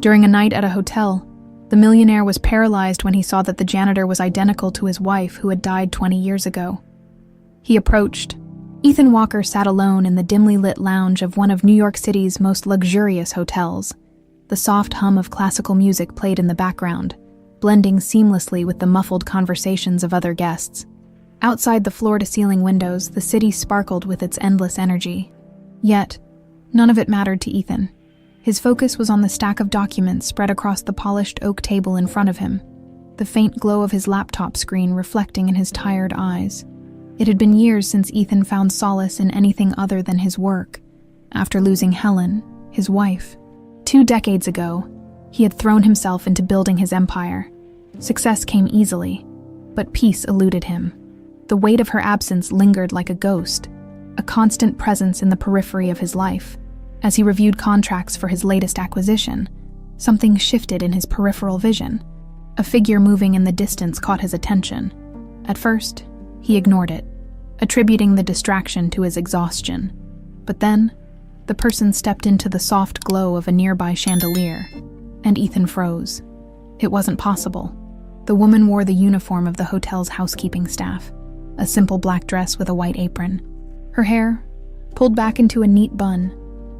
During a night at a hotel, the millionaire was paralyzed when he saw that the janitor was identical to his wife who had died 20 years ago. He approached. Ethan Walker sat alone in the dimly lit lounge of one of New York City's most luxurious hotels. The soft hum of classical music played in the background, blending seamlessly with the muffled conversations of other guests. Outside the floor-to-ceiling windows, the city sparkled with its endless energy. Yet, none of it mattered to Ethan. His focus was on the stack of documents spread across the polished oak table in front of him, the faint glow of his laptop screen reflecting in his tired eyes. It had been years since Ethan found solace in anything other than his work. After losing Helen, his wife, 2 decades ago, he had thrown himself into building his empire. Success came easily, but peace eluded him. The weight of her absence lingered like a ghost, a constant presence in the periphery of his life. As he reviewed contracts for his latest acquisition, something shifted in his peripheral vision. A figure moving in the distance caught his attention. At first, he ignored it, attributing the distraction to his exhaustion. But then, the person stepped into the soft glow of a nearby chandelier, and Ethan froze. It wasn't possible. The woman wore the uniform of the hotel's housekeeping staff, a simple black dress with a white apron. Her hair, pulled back into a neat bun,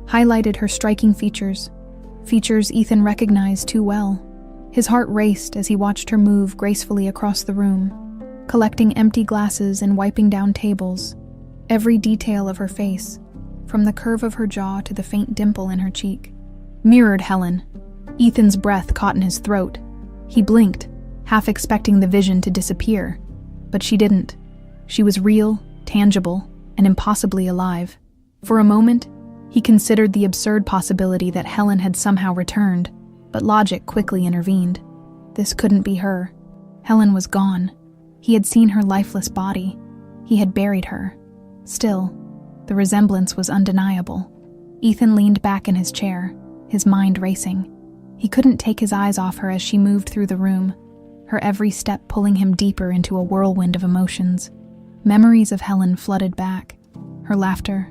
highlighted her striking features Ethan recognized too well. His heart raced as he watched her move gracefully across the room, collecting empty glasses and wiping down tables. Every detail of her face, from the curve of her jaw to the faint dimple in her cheek, mirrored Helen. Ethan's breath caught in his throat. He blinked, half expecting the vision to disappear, but she didn't. She was real, tangible, and impossibly alive. For a moment, he considered the absurd possibility that Helen had somehow returned, but logic quickly intervened. This couldn't be her. Helen was gone. He had seen her lifeless body. He had buried her. Still, the resemblance was undeniable. Ethan leaned back in his chair, his mind racing. He couldn't take his eyes off her as she moved through the room, her every step pulling him deeper into a whirlwind of emotions. Memories of Helen flooded back. Her laughter,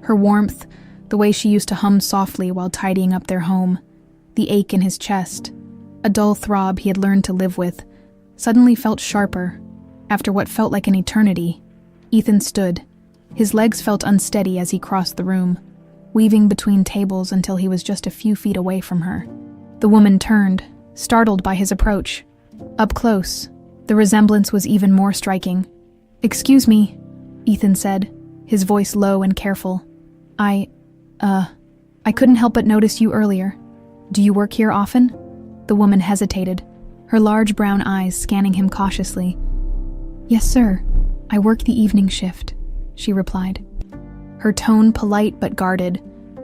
her warmth, the way she used to hum softly while tidying up their home, the ache in his chest, a dull throb he had learned to live with, suddenly felt sharper. After what felt like an eternity, Ethan stood. His legs felt unsteady as he crossed the room, weaving between tables until he was just a few feet away from her. The woman turned, startled by his approach. Up close, the resemblance was even more striking. "Excuse me," Ethan said, his voice low and careful. I couldn't help but notice you earlier. Do you work here often?" The woman hesitated, her large brown eyes scanning him cautiously. "Yes, sir. I work the evening shift," she replied. Her tone polite but guarded.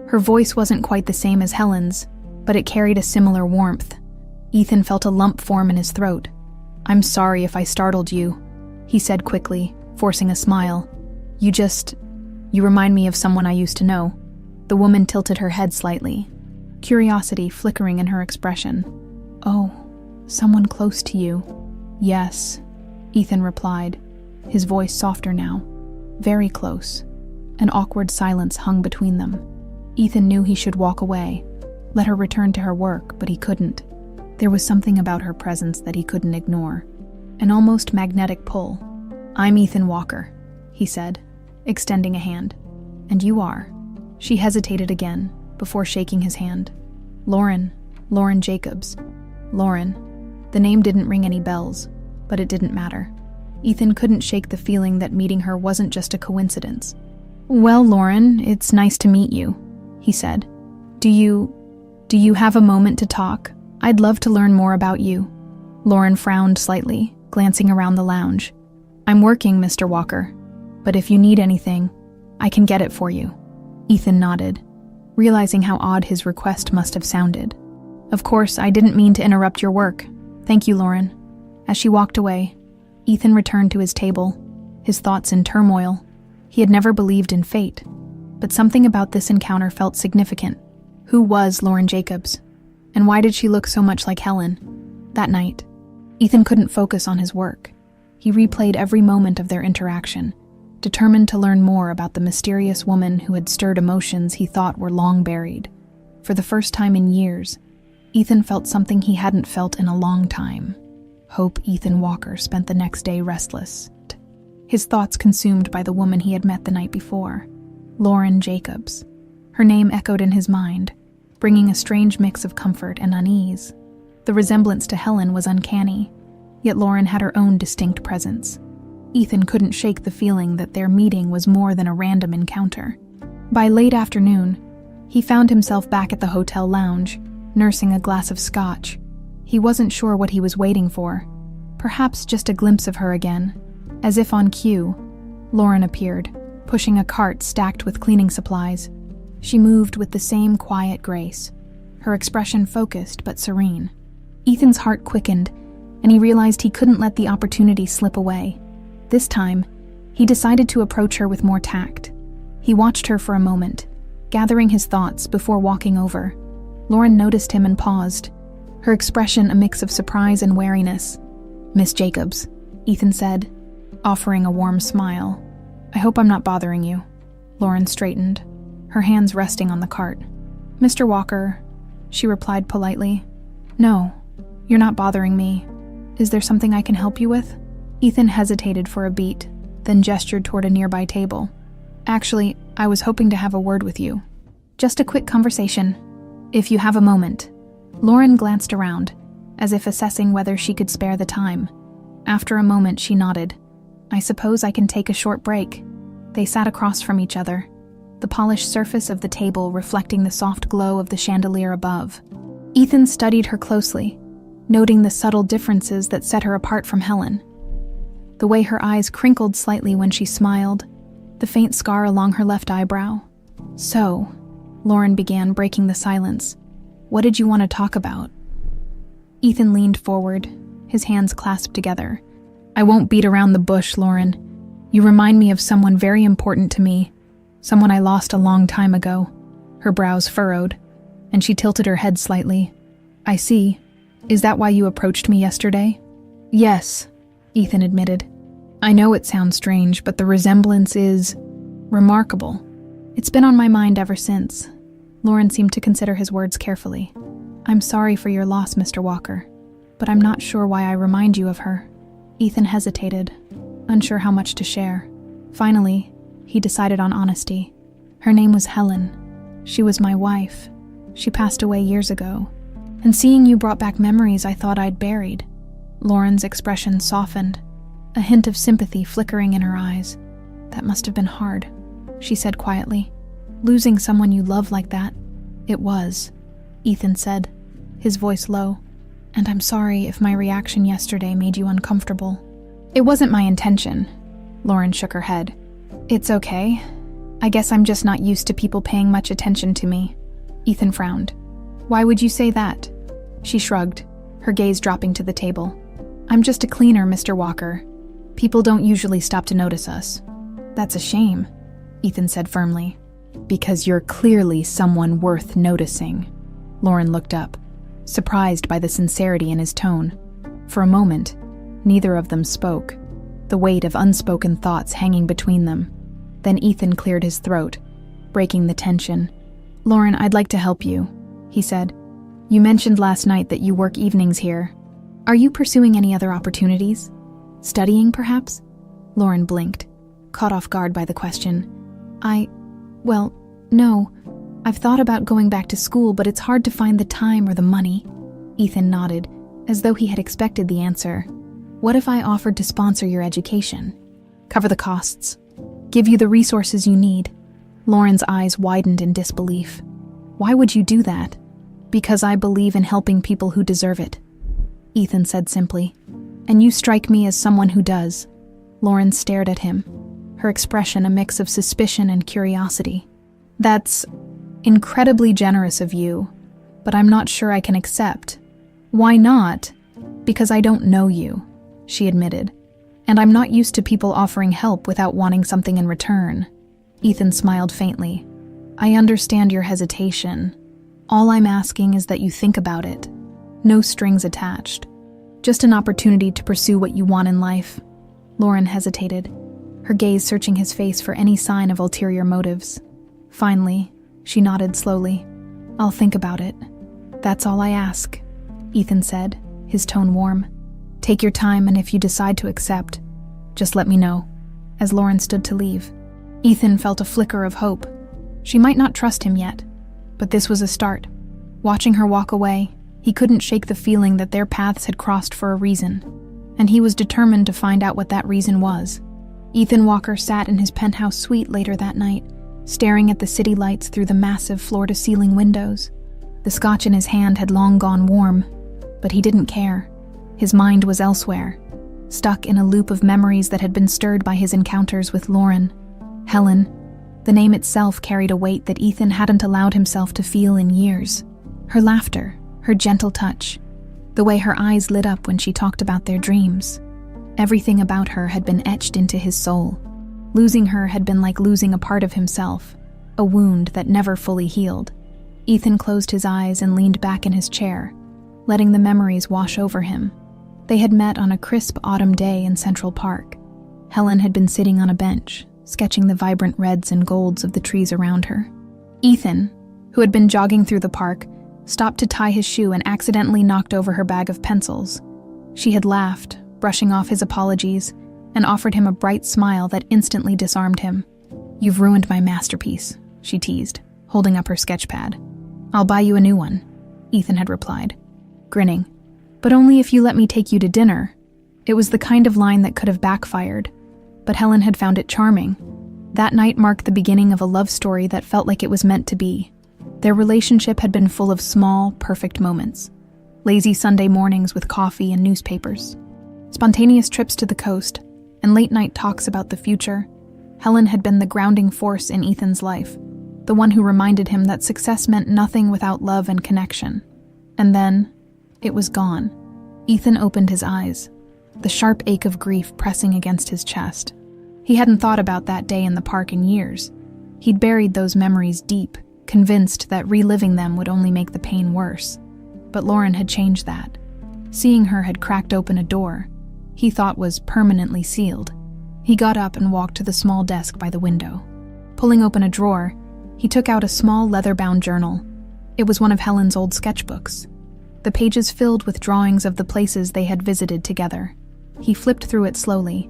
Her voice wasn't quite the same as Helen's, but it carried a similar warmth. Ethan felt a lump form in his throat. "I'm sorry if I startled you," he said quickly, forcing a smile. You remind me of someone I used to know." The woman tilted her head slightly, curiosity flickering in her expression. "Oh, someone close to you?" "Yes," Ethan replied, his voice softer now. "Very close." An awkward silence hung between them. Ethan knew he should walk away, let her return to her work, but he couldn't. There was something about her presence that he couldn't ignore, an almost magnetic pull. "I'm Ethan Walker," he said, extending a hand. "And you are?" She hesitated again, before shaking his hand. Lauren Jacobs. Lauren. The name didn't ring any bells, but it didn't matter. Ethan couldn't shake the feeling that meeting her wasn't just a coincidence. "Well, Lauren, it's nice to meet you," he said. Do you have a moment to talk? I'd love to learn more about you." Lauren frowned slightly, glancing around the lounge. "I'm working, Mr. Walker, but if you need anything, I can get it for you." Ethan nodded, realizing how odd his request must have sounded. "Of course, I didn't mean to interrupt your work. Thank you, Lauren." As she walked away, Ethan returned to his table, his thoughts in turmoil. He had never believed in fate, but something about this encounter felt significant. Who was Lauren Jacobs? And why did she look so much like Helen? That night, Ethan couldn't focus on his work. He replayed every moment of their interaction, determined to learn more about the mysterious woman who had stirred emotions he thought were long buried. For the first time in years, Ethan felt something he hadn't felt in a long time. Hope Ethan Walker spent the next day restless, his thoughts consumed by the woman he had met the night before, Lauren Jacobs. Her name echoed in his mind, bringing a strange mix of comfort and unease. The resemblance to Helen was uncanny, yet Lauren had her own distinct presence. Ethan couldn't shake the feeling that their meeting was more than a random encounter. By late afternoon, he found himself back at the hotel lounge, nursing a glass of scotch. He wasn't sure what he was waiting for. Perhaps just a glimpse of her again. As if on cue, Lauren appeared, pushing a cart stacked with cleaning supplies. She moved with the same quiet grace, her expression focused but serene. Ethan's heart quickened, and he realized he couldn't let the opportunity slip away. This time, he decided to approach her with more tact. He watched her for a moment, gathering his thoughts before walking over. Lauren noticed him and paused, her expression a mix of surprise and wariness. "Miss Jacobs," Ethan said, offering a warm smile. "I hope I'm not bothering you." Lauren straightened, her hands resting on the cart. "Mr. Walker," she replied politely. "No, you're not bothering me. Is there something I can help you with?" Ethan hesitated for a beat, then gestured toward a nearby table. "Actually, I was hoping to have a word with you. Just a quick conversation, if you have a moment." Lauren glanced around, as if assessing whether she could spare the time. After a moment, she nodded. "I suppose I can take a short break." They sat across from each other, the polished surface of the table reflecting the soft glow of the chandelier above. Ethan studied her closely, noting the subtle differences that set her apart from Helen. The way her eyes crinkled slightly when she smiled, the faint scar along her left eyebrow. "So," Lauren began, breaking the silence, "what did you want to talk about?" Ethan leaned forward, his hands clasped together. "I won't beat around the bush, Lauren. You remind me of someone very important to me, someone I lost a long time ago." Her brows furrowed, and she tilted her head slightly. "I see. Is that why you approached me yesterday?" "Yes," Ethan admitted. "I know it sounds strange, but the resemblance is remarkable. It's been on my mind ever since." Lauren seemed to consider his words carefully. "I'm sorry for your loss, Mr. Walker, but I'm not sure why I remind you of her." Ethan hesitated, unsure how much to share. Finally, he decided on honesty. "Her name was Helen. She was my wife. She passed away years ago. And seeing you brought back memories I thought I'd buried." Lauren's expression softened, a hint of sympathy flickering in her eyes. "That must have been hard," she said quietly. "Losing someone you love like that." "It was," Ethan said, his voice low. "And I'm sorry if my reaction yesterday made you uncomfortable." "It wasn't my intention." Lauren shook her head. "It's okay. I guess I'm just not used to people paying much attention to me." Ethan frowned. "Why would you say that?" She shrugged, her gaze dropping to the table. "I'm just a cleaner, Mr. Walker. People don't usually stop to notice us." "That's a shame," Ethan said firmly. "Because you're clearly someone worth noticing." Lauren looked up, surprised by the sincerity in his tone. For a moment, neither of them spoke, the weight of unspoken thoughts hanging between them. Then Ethan cleared his throat, breaking the tension. "Lauren, I'd like to help you," he said. "You mentioned last night that you work evenings here. Are you pursuing any other opportunities? Studying, perhaps?" Lauren blinked, caught off guard by the question. Well, no. I've thought about going back to school, but it's hard to find the time or the money." Ethan nodded, as though he had expected the answer. "What if I offered to sponsor your education? Cover the costs? Give you the resources you need?" Lauren's eyes widened in disbelief. "Why would you do that?" "Because I believe in helping people who deserve it," Ethan said simply. "And you strike me as someone who does." Lauren stared at him, her expression a mix of suspicion and curiosity. "That's incredibly generous of you, but I'm not sure I can accept." "Why not?" "Because I don't know you," she admitted. "And I'm not used to people offering help without wanting something in return." Ethan smiled faintly. "I understand your hesitation. All I'm asking is that you think about it. No strings attached. Just an opportunity to pursue what you want in life." Lauren hesitated, her gaze searching his face for any sign of ulterior motives. Finally, she nodded slowly. "I'll think about it." "That's all I ask," Ethan said, his tone warm. "Take your time, and if you decide to accept, just let me know," as Lauren stood to leave. Ethan felt a flicker of hope. She might not trust him yet, but this was a start. Watching her walk away, he couldn't shake the feeling that their paths had crossed for a reason, and he was determined to find out what that reason was. Ethan Walker sat in his penthouse suite later that night, staring at the city lights through the massive floor-to-ceiling windows. The scotch in his hand had long gone warm, but he didn't care. His mind was elsewhere, stuck in a loop of memories that had been stirred by his encounters with Lauren. Helen, the name itself carried a weight that Ethan hadn't allowed himself to feel in years. Her laughter, her gentle touch, the way her eyes lit up when she talked about their dreams. Everything about her had been etched into his soul. Losing her had been like losing a part of himself, a wound that never fully healed. Ethan closed his eyes and leaned back in his chair, letting the memories wash over him. They had met on a crisp autumn day in Central Park. Helen had been sitting on a bench, sketching the vibrant reds and golds of the trees around her. Ethan, who had been jogging through the park, stopped to tie his shoe and accidentally knocked over her bag of pencils. She had laughed, brushing off his apologies, and offered him a bright smile that instantly disarmed him. "You've ruined my masterpiece," she teased, holding up her sketch pad. "I'll buy you a new one," Ethan had replied, grinning. "But only if you let me take you to dinner." It was the kind of line that could have backfired, but Helen had found it charming. That night marked the beginning of a love story that felt like it was meant to be. Their relationship had been full of small, perfect moments. Lazy Sunday mornings with coffee and newspapers, spontaneous trips to the coast, and late-night talks about the future. Helen had been the grounding force in Ethan's life, the one who reminded him that success meant nothing without love and connection. And then, it was gone. Ethan opened his eyes, the sharp ache of grief pressing against his chest. He hadn't thought about that day in the park in years. He'd buried those memories deep, convinced that reliving them would only make the pain worse. But Lauren had changed that. Seeing her had cracked open a door he thought was permanently sealed. He got up and walked to the small desk by the window. Pulling open a drawer, he took out a small leather-bound journal. It was one of Helen's old sketchbooks, the pages filled with drawings of the places they had visited together. He flipped through it slowly,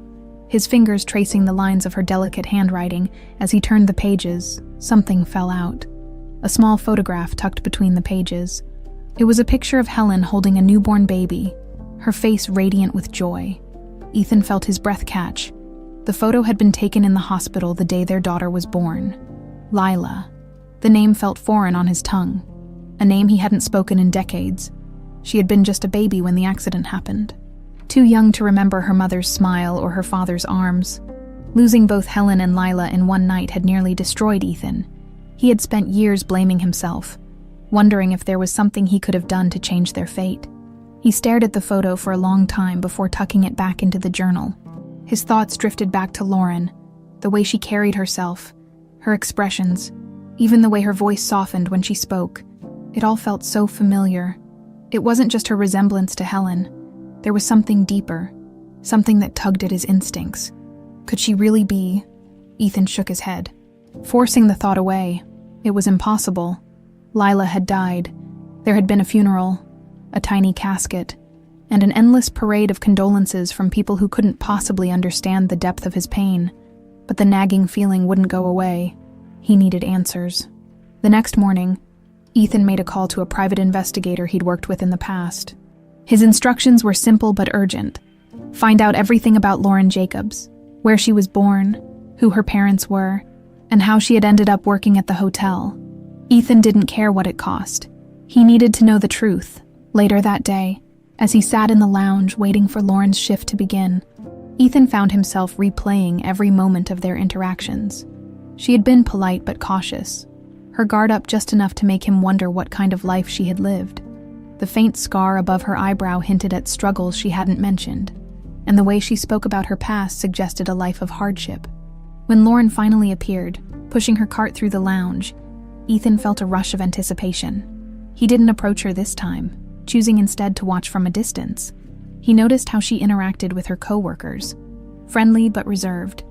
his fingers tracing the lines of her delicate handwriting. As he turned the pages, something fell out. A small photograph tucked between the pages. It was a picture of Helen holding a newborn baby, her face radiant with joy. Ethan felt his breath catch. The photo had been taken in the hospital the day their daughter was born. Lila. The name felt foreign on his tongue, a name he hadn't spoken in decades. She had been just a baby when the accident happened, too young to remember her mother's smile or her father's arms. Losing both Helen and Lila in one night had nearly destroyed Ethan. He had spent years blaming himself, wondering if there was something he could have done to change their fate. He stared at the photo for a long time before tucking it back into the journal. His thoughts drifted back to Lauren, the way she carried herself, her expressions, even the way her voice softened when she spoke. It all felt so familiar. It wasn't just her resemblance to Helen. There was something deeper, something that tugged at his instincts. Could she really be? Ethan shook his head, forcing the thought away. It was impossible. Lila had died. There had been a funeral, a tiny casket, and an endless parade of condolences from people who couldn't possibly understand the depth of his pain. But the nagging feeling wouldn't go away. He needed answers. The next morning, Ethan made a call to a private investigator he'd worked with in the past. His instructions were simple but urgent. Find out everything about Lauren Jacobs, where she was born, who her parents were, and how she had ended up working at the hotel. Ethan didn't care what it cost. He needed to know the truth. Later that day, as he sat in the lounge waiting for Lauren's shift to begin, Ethan found himself replaying every moment of their interactions. She had been polite but cautious, her guard up just enough to make him wonder what kind of life she had lived. The faint scar above her eyebrow hinted at struggles she hadn't mentioned, and the way she spoke about her past suggested a life of hardship. When Lauren finally appeared, pushing her cart through the lounge, Ethan felt a rush of anticipation. He didn't approach her this time, choosing instead to watch from a distance. He noticed how she interacted with her co-workers, friendly but reserved,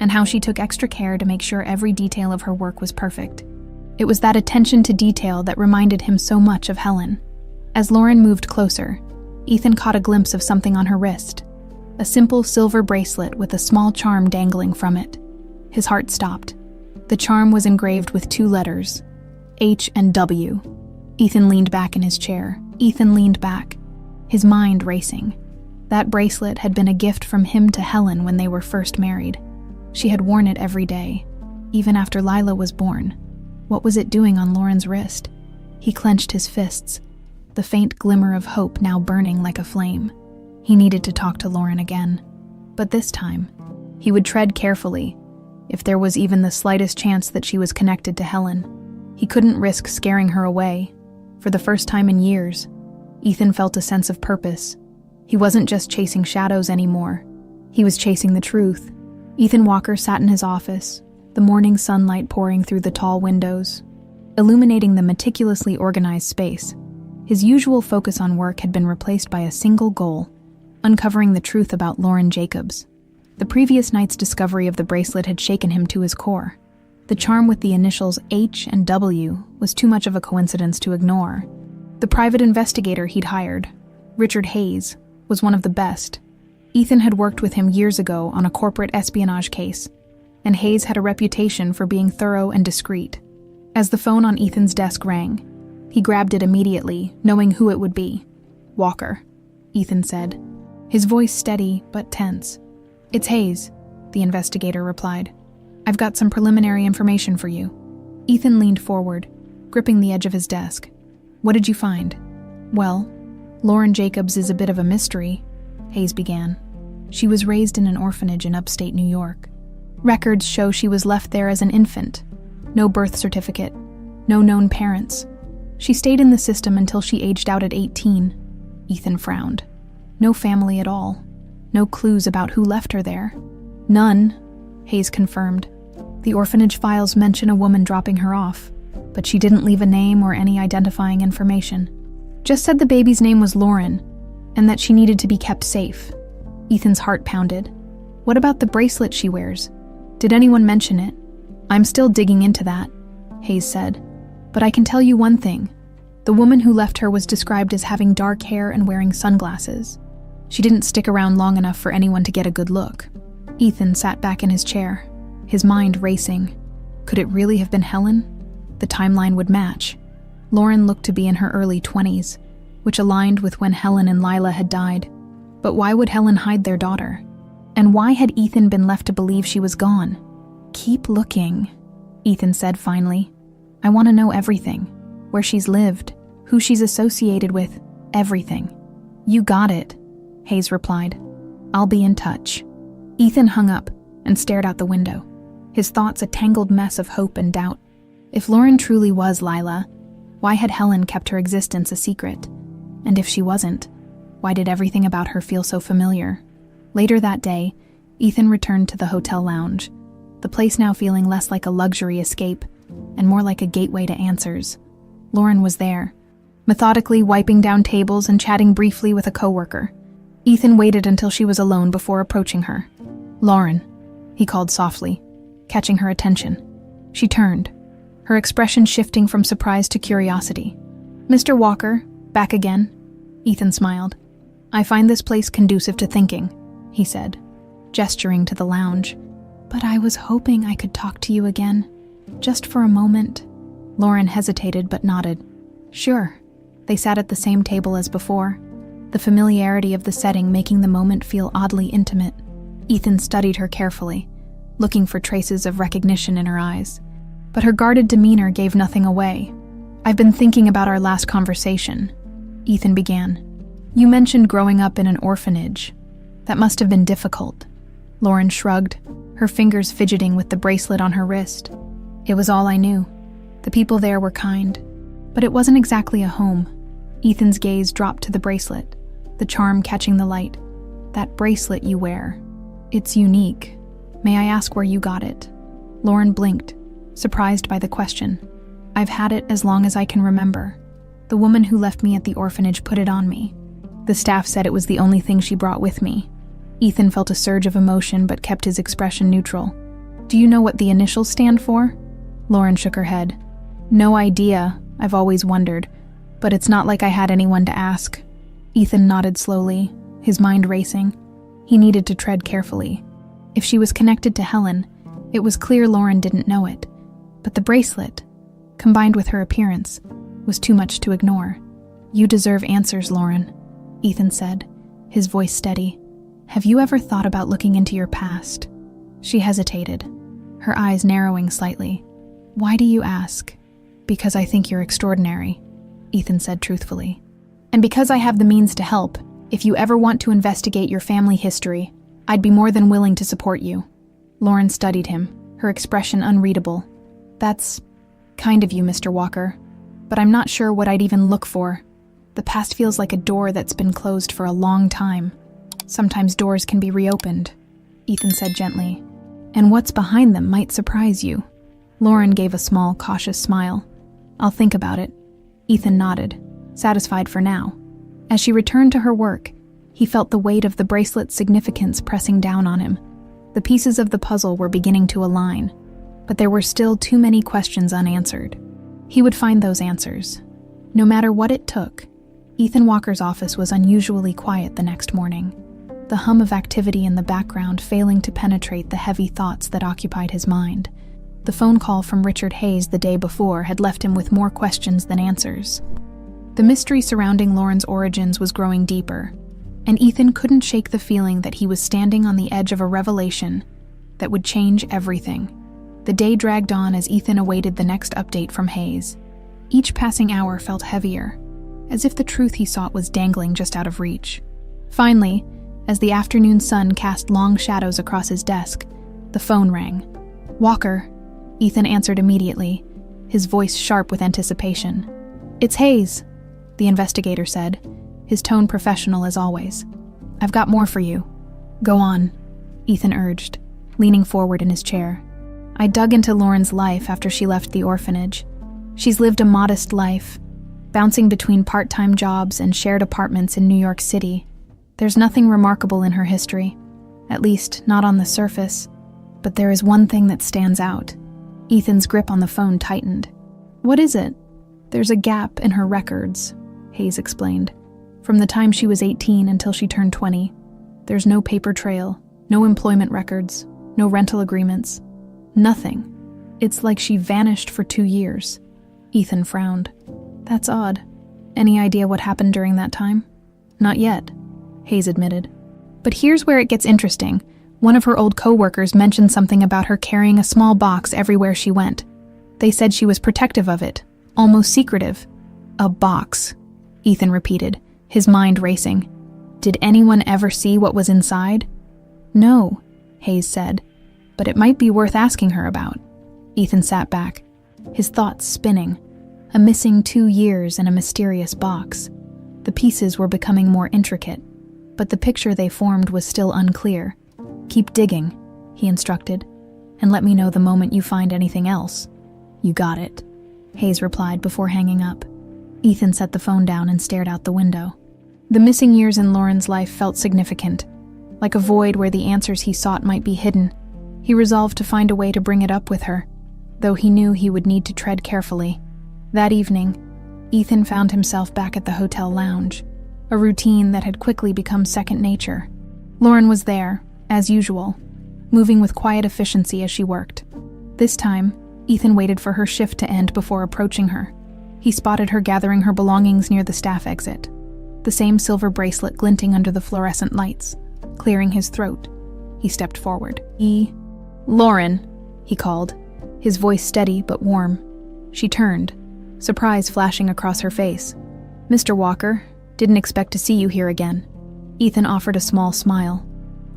and how she took extra care to make sure every detail of her work was perfect. It was that attention to detail that reminded him so much of Helen. As Lauren moved closer, Ethan caught a glimpse of something on her wrist, a simple silver bracelet with a small charm dangling from it. His heart stopped. The charm was engraved with 2 letters, H and W. Ethan leaned back in his chair. His mind racing. That bracelet had been a gift from him to Helen when they were first married. She had worn it every day, even after Lila was born. What was it doing on Lauren's wrist? He clenched his fists, the faint glimmer of hope now burning like a flame. He needed to talk to Lauren again. But this time, he would tread carefully. If there was even the slightest chance that she was connected to Helen, he couldn't risk scaring her away. For the first time in years, Ethan felt a sense of purpose. He wasn't just chasing shadows anymore. He was chasing the truth. Ethan Walker sat in his office, the morning sunlight pouring through the tall windows, illuminating the meticulously organized space. His usual focus on work had been replaced by a single goal: uncovering the truth about Lauren Jacobs. The previous night's discovery of the bracelet had shaken him to his core. The charm with the initials H and W was too much of a coincidence to ignore. The private investigator he'd hired, Richard Hayes, was one of the best. Ethan had worked with him years ago on a corporate espionage case, and Hayes had a reputation for being thorough and discreet. As the phone on Ethan's desk rang, he grabbed it immediately, knowing who it would be. "Walker," Ethan said, his voice steady but tense. "It's Hayes," the investigator replied. "I've got some preliminary information for you." Ethan leaned forward, gripping the edge of his desk. "What did you find?" "Well, Lauren Jacobs is a bit of a mystery," Hayes began. "She was raised in an orphanage in upstate New York. Records show she was left there as an infant. No birth certificate, no known parents. She stayed in the system until she aged out at 18. Ethan frowned. "No family at all. No clues about who left her there." "None," Hayes confirmed. "The orphanage files mention a woman dropping her off, but she didn't leave a name or any identifying information. Just said the baby's name was Lauren, and that she needed to be kept safe." Ethan's heart pounded. "What about the bracelet she wears? Did anyone mention it?" "I'm still digging into that," Hayes said. "But I can tell you one thing. The woman who left her was described as having dark hair and wearing sunglasses. She didn't stick around long enough for anyone to get a good look." Ethan sat back in his chair, his mind racing. Could it really have been Helen? The timeline would match. Lauren looked to be in her early 20s, which aligned with when Helen and Lila had died. But why would Helen hide their daughter? And why had Ethan been left to believe she was gone? "Keep looking," Ethan said finally. "I want to know everything. Where she's lived, who she's associated with, everything." "You got it," Hayes replied. "I'll be in touch." Ethan hung up and stared out the window, his thoughts a tangled mess of hope and doubt. If Lauren truly was Lila, why had Helen kept her existence a secret? And if she wasn't, why did everything about her feel so familiar? Later that day, Ethan returned to the hotel lounge, the place now feeling less like a luxury escape and more like a gateway to answers. Lauren was there, methodically wiping down tables and chatting briefly with a coworker. Ethan waited until she was alone before approaching her. "Lauren," he called softly, catching her attention. She turned, her expression shifting from surprise to curiosity. "Mr. Walker, back again?" Ethan smiled. "I find this place conducive to thinking," he said, gesturing to the lounge. "But I was hoping I could talk to you again, just for a moment." Lauren hesitated but nodded. "Sure." They sat at the same table as before, the familiarity of the setting making the moment feel oddly intimate. Ethan studied her carefully, looking for traces of recognition in her eyes. But her guarded demeanor gave nothing away. "I've been thinking about our last conversation," Ethan began. "You mentioned growing up in an orphanage. That must have been difficult." Lauren shrugged, her fingers fidgeting with the bracelet on her wrist. "It was all I knew. The people there were kind, but it wasn't exactly a home." Ethan's gaze dropped to the bracelet, the charm catching the light. "That bracelet you wear. It's unique. May I ask where you got it?" Lauren blinked, surprised by the question. "I've had it as long as I can remember. The woman who left me at the orphanage put it on me. The staff said it was the only thing she brought with me." Ethan felt a surge of emotion but kept his expression neutral. "Do you know what the initials stand for?" Lauren shook her head. "No idea. I've always wondered. But it's not like I had anyone to ask. Ethan nodded slowly, his mind racing. He needed to tread carefully. If she was connected to Helen, it was clear Lauren didn't know it. But the bracelet, combined with her appearance, was too much to ignore. "You deserve answers, Lauren," Ethan said, his voice steady. "Have you ever thought about looking into your past?" She hesitated, her eyes narrowing slightly. "Why do you ask?" "Because I think you're extraordinary," Ethan said truthfully. "And because I have the means to help, if you ever want to investigate your family history, I'd be more than willing to support you." Lauren studied him, her expression unreadable. "That's kind of you, Mr. Walker, but I'm not sure what I'd even look for. The past feels like a door that's been closed for a long time. Sometimes doors can be reopened," Ethan said gently. "And what's behind them might surprise you." Lauren gave a small, cautious smile. "I'll think about it." Ethan nodded, satisfied for now. As she returned to her work, he felt the weight of the bracelet's significance pressing down on him. The pieces of the puzzle were beginning to align, but there were still too many questions unanswered. He would find those answers, no matter what it took. Ethan Walker's office was unusually quiet the next morning, the hum of activity in the background failing to penetrate the heavy thoughts that occupied his mind. The phone call from Richard Hayes the day before had left him with more questions than answers. The mystery surrounding Lauren's origins was growing deeper, and Ethan couldn't shake the feeling that he was standing on the edge of a revelation that would change everything. The day dragged on as Ethan awaited the next update from Hayes. Each passing hour felt heavier, as if the truth he sought was dangling just out of reach. Finally, as the afternoon sun cast long shadows across his desk, the phone rang. "Walker," Ethan answered immediately, his voice sharp with anticipation. "It's Hayes," the investigator said, his tone professional as always. "I've got more for you." "Go on," Ethan urged, leaning forward in his chair. "I dug into Lauren's life after she left the orphanage. She's lived a modest life, bouncing between part-time jobs and shared apartments in New York City. There's nothing remarkable in her history, at least not on the surface, but there is one thing that stands out." Ethan's grip on the phone tightened. "What is it?" "There's a gap in her records," Hayes explained. "From the time she was 18 until she turned 20. There's no paper trail, no employment records, no rental agreements. Nothing. It's like she vanished for 2 years. Ethan frowned. "That's odd. Any idea what happened during that time?" "Not yet," Hayes admitted. "But here's where it gets interesting. One of her old co-workers mentioned something about her carrying a small box everywhere she went. They said she was protective of it, almost secretive." "A box," Ethan repeated, his mind racing. "Did anyone ever see what was inside?" "No," Hayes said, "but it might be worth asking her about." Ethan sat back, his thoughts spinning. A missing 2 years in a mysterious box. The pieces were becoming more intricate, but the picture they formed was still unclear. "Keep digging," he instructed, "and let me know the moment you find anything else." "You got it," Hayes replied before hanging up. Ethan set the phone down and stared out the window. The missing years in Lauren's life felt significant, like a void where the answers he sought might be hidden. He resolved to find a way to bring it up with her, though he knew he would need to tread carefully. That evening, Ethan found himself back at the hotel lounge, a routine that had quickly become second nature. Lauren was there, as usual, moving with quiet efficiency as she worked. This time, Ethan waited for her shift to end before approaching her. He spotted her gathering her belongings near the staff exit, the same silver bracelet glinting under the fluorescent lights. Clearing his throat, he stepped forward. "Lauren," he called, his voice steady but warm. She turned, surprise flashing across her face. "Mr. Walker, didn't expect to see you here again." Ethan offered a small smile.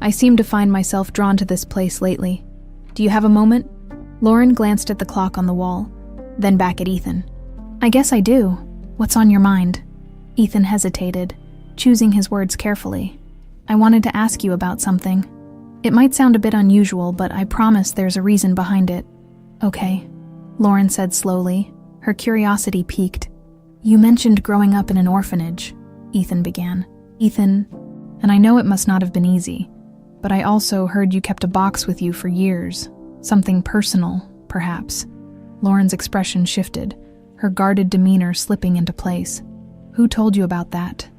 "I seem to find myself drawn to this place lately. Do you have a moment?" Lauren glanced at the clock on the wall, then back at Ethan. "I guess I do. What's on your mind?" Ethan hesitated, choosing his words carefully. "I wanted to ask you about something. It might sound a bit unusual, but I promise there's a reason behind it." "Okay," Lauren said slowly, her curiosity piqued. "You mentioned growing up in an orphanage," Ethan began. "Ethan, and I know it must not have been easy, but I also heard you kept a box with you for years. Something personal, perhaps." Lauren's expression shifted, her guarded demeanor slipping into place. Who told you about that?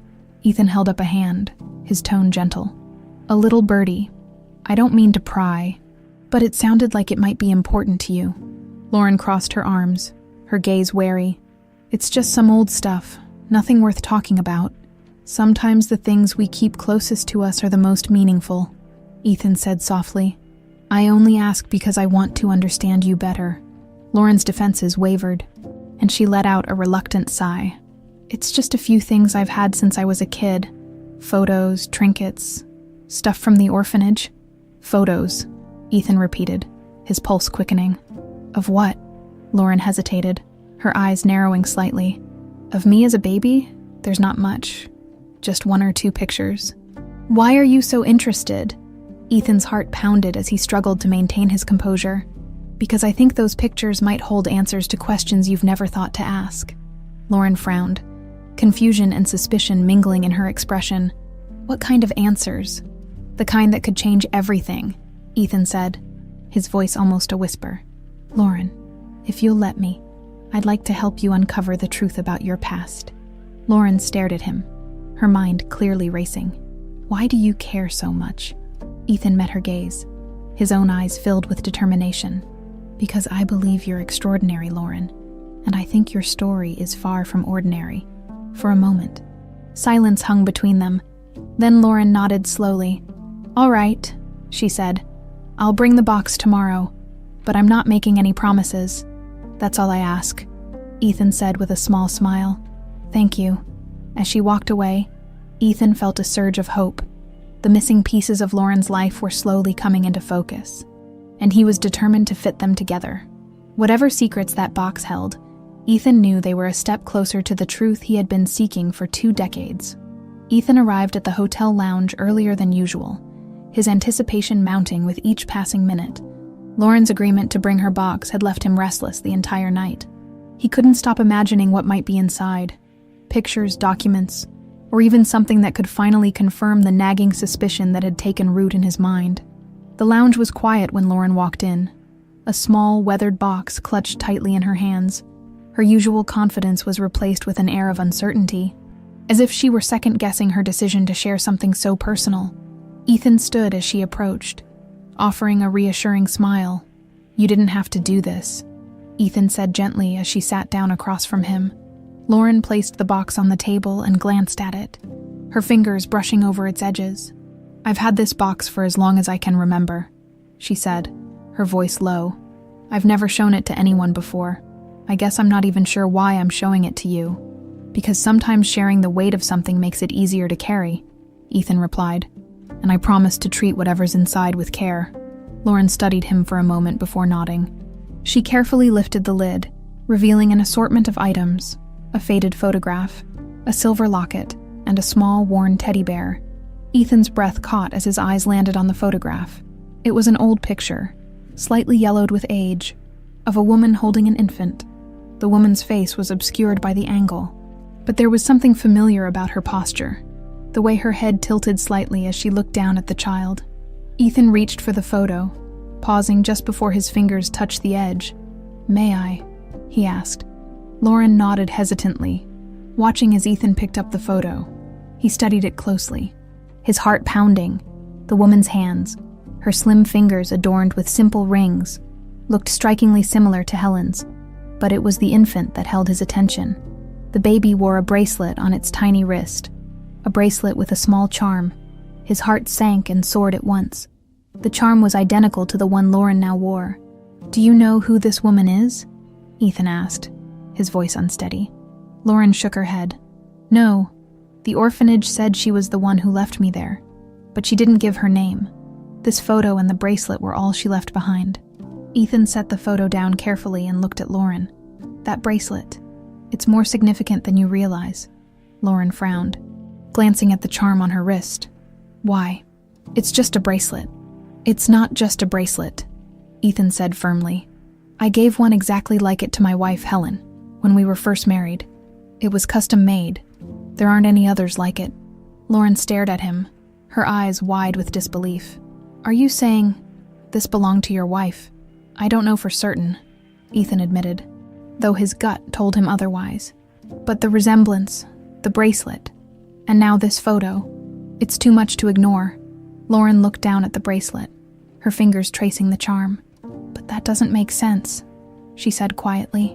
Ethan held up a hand, his tone gentle. A little birdie. I don't mean to pry, but it sounded like it might be important to you. Lauren crossed her arms, her gaze wary. It's just some old stuff, nothing worth talking about. Sometimes the things we keep closest to us are the most meaningful, Ethan said softly. I only ask because I want to understand you better. Lauren's defenses wavered, and she let out a reluctant sigh. It's just a few things I've had since I was a kid. Photos, trinkets, stuff from the orphanage. Photos, Ethan repeated, his pulse quickening. Of what? Lauren hesitated, her eyes narrowing slightly. Of me as a baby? There's not much. Just 1 or 2 pictures. Why are you so interested? Ethan's heart pounded as he struggled to maintain his composure. Because I think those pictures might hold answers to questions you've never thought to ask. Lauren frowned, confusion and suspicion mingling in her expression. What kind of answers? The kind that could change everything, Ethan said, his voice almost a whisper. Lauren, if you'll let me, I'd like to help you uncover the truth about your past. Lauren stared at him, her mind clearly racing. Why do you care so much? Ethan met her gaze, his own eyes filled with determination. Because I believe you're extraordinary, Lauren, and I think your story is far from ordinary. For a moment, silence hung between them. Then Lauren nodded slowly. All right, she said. I'll bring the box tomorrow, but I'm not making any promises. That's all I ask, Ethan said with a small smile. Thank you. As she walked away, Ethan felt a surge of hope. The missing pieces of Lauren's life were slowly coming into focus, and he was determined to fit them together. Whatever secrets that box held, Ethan knew they were a step closer to the truth he had been seeking for 2 decades. Ethan arrived at the hotel lounge earlier than usual, his anticipation mounting with each passing minute. Lauren's agreement to bring her box had left him restless the entire night. He couldn't stop imagining what might be inside. Pictures, documents, or even something that could finally confirm the nagging suspicion that had taken root in his mind. The lounge was quiet when Lauren walked in. A small, weathered box clutched tightly in her hands. Her usual confidence was replaced with an air of uncertainty, as if she were second-guessing her decision to share something so personal. Ethan stood as she approached, offering a reassuring smile. You didn't have to do this, Ethan said gently as she sat down across from him. Lauren placed the box on the table and glanced at it, her fingers brushing over its edges. I've had this box for as long as I can remember, she said, her voice low. I've never shown it to anyone before. I guess I'm not even sure why I'm showing it to you. Because sometimes sharing the weight of something makes it easier to carry, Ethan replied, and I promise to treat whatever's inside with care. Lauren studied him for a moment before nodding. She carefully lifted the lid, revealing an assortment of items, a faded photograph, a silver locket, and a small, worn teddy bear. Ethan's breath caught as his eyes landed on the photograph. It was an old picture, slightly yellowed with age, of a woman holding an infant. The woman's face was obscured by the angle, but there was something familiar about her posture, the way her head tilted slightly as she looked down at the child. Ethan reached for the photo, pausing just before his fingers touched the edge. May I? He asked. Lauren nodded hesitantly, watching as Ethan picked up the photo. He studied it closely, his heart pounding. The woman's hands, her slim fingers adorned with simple rings, looked strikingly similar to Helen's, but it was the infant that held his attention. The baby wore a bracelet on its tiny wrist, a bracelet with a small charm. His heart sank and soared at once. The charm was identical to the one Lauren now wore. Do you know who this woman is? Ethan asked, his voice unsteady. Lauren shook her head. No, the orphanage said she was the one who left me there, but she didn't give her name. This photo and the bracelet were all she left behind. Ethan set the photo down carefully and looked at Lauren. That bracelet, it's more significant than you realize. Lauren frowned, glancing at the charm on her wrist. Why? It's just a bracelet. It's not just a bracelet, Ethan said firmly. I gave one exactly like it to my wife, Helen, when we were first married. It was custom made. There aren't any others like it. Lauren stared at him, her eyes wide with disbelief. Are you saying this belonged to your wife? I don't know for certain, Ethan admitted, though his gut told him otherwise. But the resemblance, the bracelet, and now this photo. It's too much to ignore. Lauren looked down at the bracelet, her fingers tracing the charm. But that doesn't make sense, she said quietly.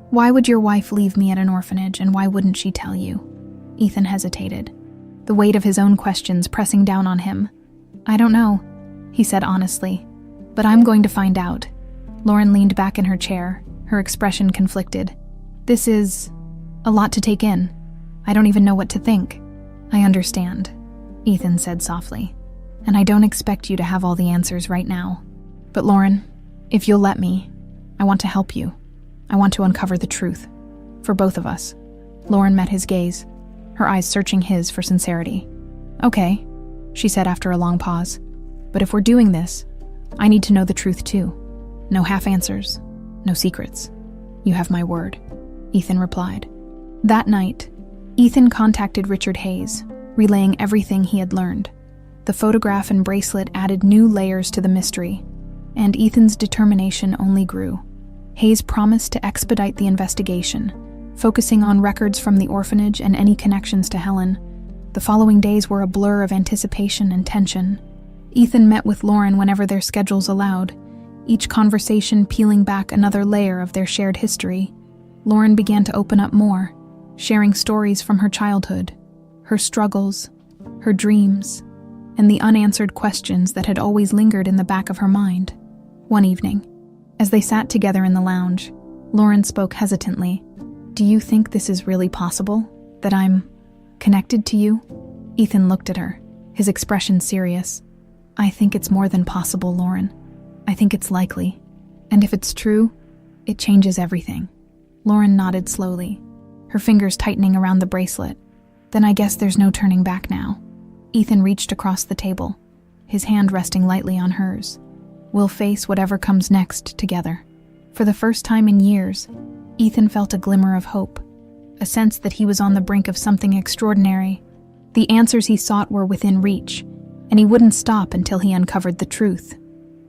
Why would your wife leave me at an orphanage, and why wouldn't she tell you? Ethan hesitated, the weight of his own questions pressing down on him. I don't know, he said honestly, but I'm going to find out. Lauren leaned back in her chair, her expression conflicted. This is a lot to take in. I don't even know what to think. I understand, Ethan said softly, and I don't expect you to have all the answers right now. But Lauren, if you'll let me, I want to help you. I want to uncover the truth. For both of us. Lauren met his gaze, her eyes searching his for sincerity. Okay, she said after a long pause. But if we're doing this, I need to know the truth too. No half answers, no secrets. You have my word, Ethan replied. That night, Ethan contacted Richard Hayes, relaying everything he had learned. The photograph and bracelet added new layers to the mystery, and Ethan's determination only grew. Hayes promised to expedite the investigation, focusing on records from the orphanage and any connections to Helen. The following days were a blur of anticipation and tension. Ethan met with Lauren whenever their schedules allowed, each conversation peeling back another layer of their shared history. Lauren began to open up more, sharing stories from her childhood, her struggles, her dreams, and the unanswered questions that had always lingered in the back of her mind. One evening, as they sat together in the lounge, Lauren spoke hesitantly. Do you think this is really possible? That I'm connected to you? Ethan looked at her, his expression serious. I think it's more than possible, Lauren. I think it's likely. And if it's true, it changes everything. Lauren nodded slowly, her fingers tightening around the bracelet. Then I guess there's no turning back now. Ethan reached across the table, his hand resting lightly on hers. We'll face whatever comes next together. For the first time in years, Ethan felt a glimmer of hope, a sense that he was on the brink of something extraordinary. The answers he sought were within reach, and he wouldn't stop until he uncovered the truth.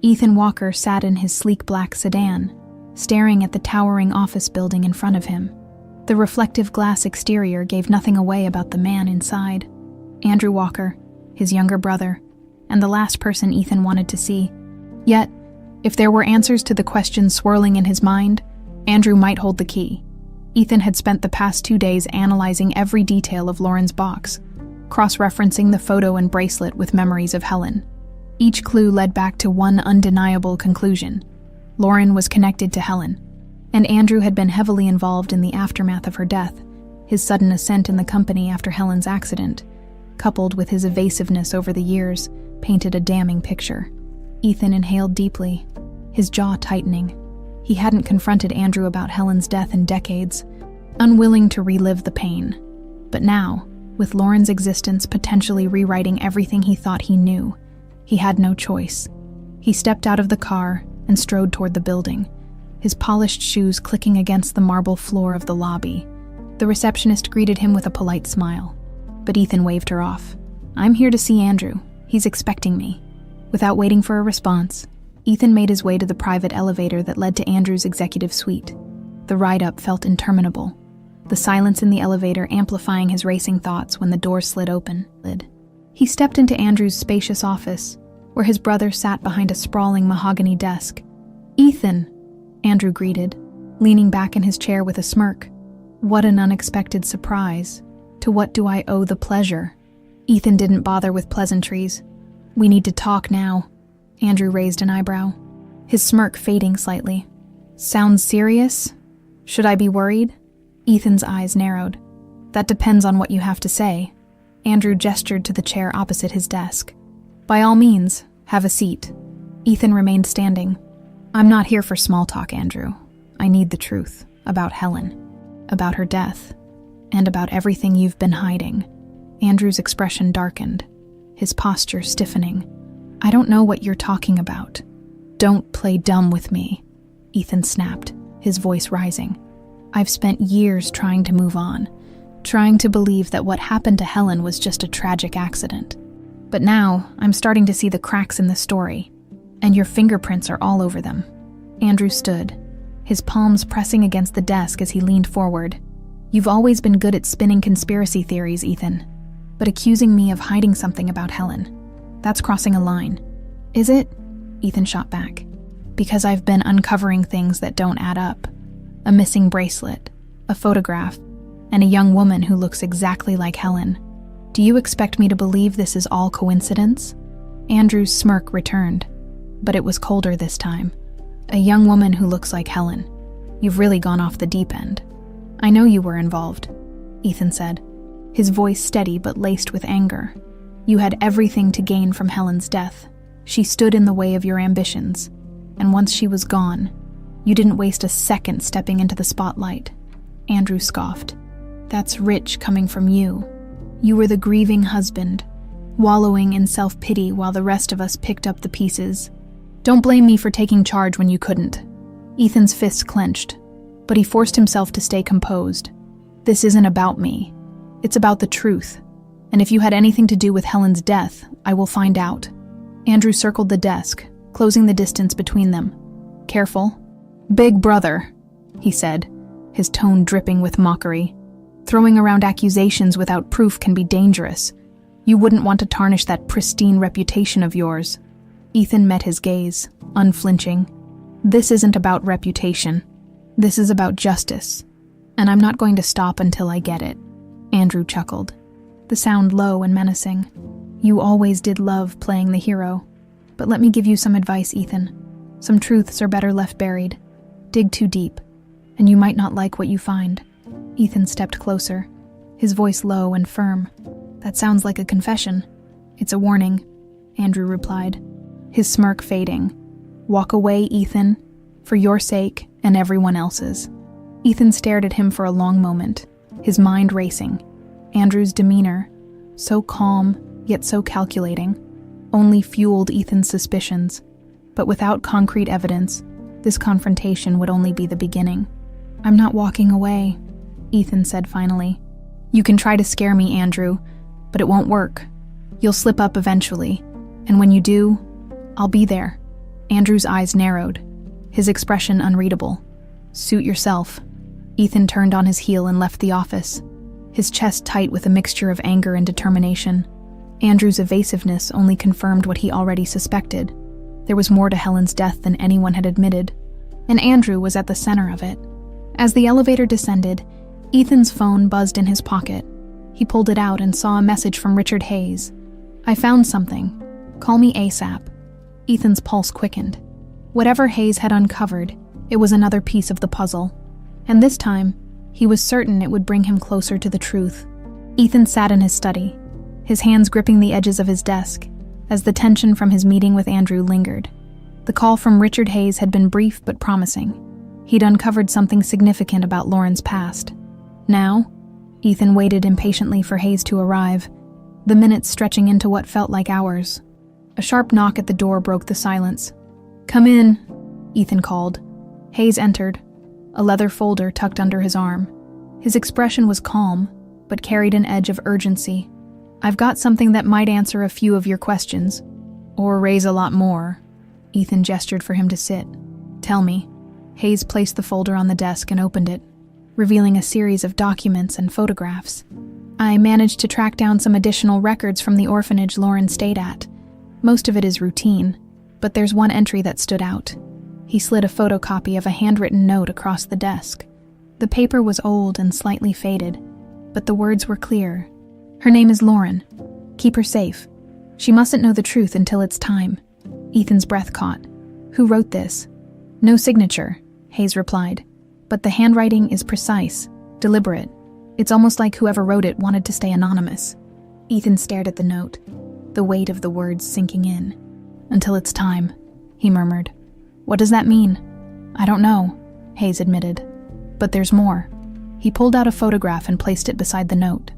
Ethan Walker sat in his sleek black sedan, staring at the towering office building in front of him. The reflective glass exterior gave nothing away about the man inside. Andrew Walker, his younger brother, and the last person Ethan wanted to see. Yet, if there were answers to the questions swirling in his mind, Andrew might hold the key. Ethan had spent the past 2 days analyzing every detail of Lauren's box, cross-referencing the photo and bracelet with memories of Helen. Each clue led back to one undeniable conclusion. Lauren was connected to Helen, and Andrew had been heavily involved in the aftermath of her death. His sudden ascent in the company after Helen's accident, coupled with his evasiveness over the years, painted a damning picture. Ethan inhaled deeply, his jaw tightening. He hadn't confronted Andrew about Helen's death in decades, unwilling to relive the pain. But now, with Lauren's existence potentially rewriting everything he thought he knew, he had no choice. He stepped out of the car and strode toward the building, his polished shoes clicking against the marble floor of the lobby. The receptionist greeted him with a polite smile, but Ethan waved her off. I'm here to see Andrew. He's expecting me. Without waiting for a response, Ethan made his way to the private elevator that led to Andrew's executive suite. The ride up felt interminable, the silence in the elevator amplifying his racing thoughts when the door slid open. He stepped into Andrew's spacious office, where his brother sat behind a sprawling mahogany desk. Ethan, Andrew greeted, leaning back in his chair with a smirk. What an unexpected surprise. To what do I owe the pleasure? Ethan didn't bother with pleasantries. We need to talk now. Andrew raised an eyebrow, his smirk fading slightly. Sounds serious? Should I be worried? Ethan's eyes narrowed. That depends on what you have to say. Andrew gestured to the chair opposite his desk. By all means, have a seat. Ethan remained standing. I'm not here for small talk, Andrew. I need the truth about Helen, about her death, and about everything you've been hiding. Andrew's expression darkened, his posture stiffening. I don't know what you're talking about. Don't play dumb with me, Ethan snapped, his voice rising. I've spent years trying to move on, trying to believe that what happened to Helen was just a tragic accident. But now, I'm starting to see the cracks in the story, and your fingerprints are all over them. Andrew stood, his palms pressing against the desk as he leaned forward. You've always been good at spinning conspiracy theories, Ethan. But accusing me of hiding something about Helen, that's crossing a line. Is it? Ethan shot back. Because I've been uncovering things that don't add up. A missing bracelet, a photograph, and a young woman who looks exactly like Helen. Do you expect me to believe this is all coincidence? Andrew's smirk returned, but it was colder this time. A young woman who looks like Helen. You've really gone off the deep end. I know you were involved, Ethan said, his voice steady but laced with anger. You had everything to gain from Helen's death. She stood in the way of your ambitions, and once she was gone, you didn't waste a second stepping into the spotlight. Andrew scoffed. That's rich coming from you. You were the grieving husband, wallowing in self-pity while the rest of us picked up the pieces. Don't blame me for taking charge when you couldn't. Ethan's fists clenched, but he forced himself to stay composed. This isn't about me. It's about the truth. And if you had anything to do with Helen's death, I will find out. Andrew circled the desk, closing the distance between them. Careful. Big brother, he said, his tone dripping with mockery. Throwing around accusations without proof can be dangerous. You wouldn't want to tarnish that pristine reputation of yours. Ethan met his gaze, unflinching. This isn't about reputation. This is about justice. And I'm not going to stop until I get it. Andrew chuckled, the sound low and menacing. You always did love playing the hero. But let me give you some advice, Ethan. Some truths are better left buried. Dig too deep, and you might not like what you find. Ethan stepped closer, his voice low and firm. That sounds like a confession. It's a warning, Andrew replied, his smirk fading. Walk away, Ethan, for your sake and everyone else's. Ethan stared at him for a long moment, his mind racing. Andrew's demeanor, so calm yet so calculating, only fueled Ethan's suspicions. But without concrete evidence, this confrontation would only be the beginning. I'm not walking away, Ethan said finally. You can try to scare me, Andrew, but it won't work. You'll slip up eventually, and when you do, I'll be there. Andrew's eyes narrowed, his expression unreadable. Suit yourself. Ethan turned on his heel and left the office, his chest tight with a mixture of anger and determination. Andrew's evasiveness only confirmed what he already suspected. There was more to Helen's death than anyone had admitted, and Andrew was at the center of it. As the elevator descended, Ethan's phone buzzed in his pocket. He pulled it out and saw a message from Richard Hayes. I found something. Call me ASAP. Ethan's pulse quickened. Whatever Hayes had uncovered, it was another piece of the puzzle. And this time, he was certain it would bring him closer to the truth. Ethan sat in his study, his hands gripping the edges of his desk, as the tension from his meeting with Andrew lingered. The call from Richard Hayes had been brief but promising. He'd uncovered something significant about Lauren's past. Now, Ethan waited impatiently for Hayes to arrive, the minutes stretching into what felt like hours. A sharp knock at the door broke the silence. Come in, Ethan called. Hayes entered, a leather folder tucked under his arm. His expression was calm, but carried an edge of urgency. I've got something that might answer a few of your questions, or raise a lot more. Ethan gestured for him to sit. Tell me. Hayes placed the folder on the desk and opened it, revealing a series of documents and photographs. I managed to track down some additional records from the orphanage Lauren stayed at. Most of it is routine, but there's one entry that stood out. He slid a photocopy of a handwritten note across the desk. The paper was old and slightly faded, but the words were clear. Her name is Lauren. Keep her safe. She mustn't know the truth until it's time. Ethan's breath caught. Who wrote this? No signature, Hayes replied. But the handwriting is precise, deliberate. It's almost like whoever wrote it wanted to stay anonymous. Ethan stared at the note, the weight of the words sinking in. Until it's time, he murmured. What does that mean? I don't know, Hayes admitted. But there's more. He pulled out a photograph and placed it beside the note.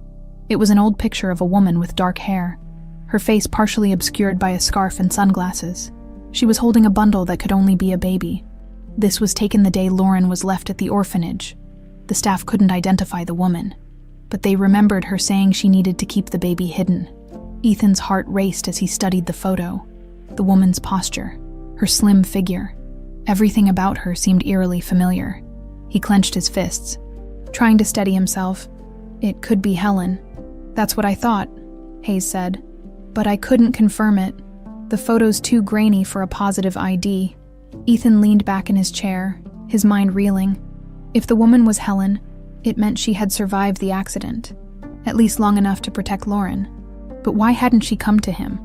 It was an old picture of a woman with dark hair, her face partially obscured by a scarf and sunglasses. She was holding a bundle that could only be a baby. This was taken the day Lauren was left at the orphanage. The staff couldn't identify the woman, but they remembered her saying she needed to keep the baby hidden. Ethan's heart raced as he studied the photo. The woman's posture, her slim figure. Everything about her seemed eerily familiar. He clenched his fists. trying to steady himself. "It could be Helen." "That's what I thought," Hayes said. "But I couldn't confirm it. The photo's too grainy for a positive ID." Ethan leaned back in his chair, his mind reeling. If the woman was Helen, it meant she had survived the accident, at least long enough to protect Lauren. But why hadn't she come to him?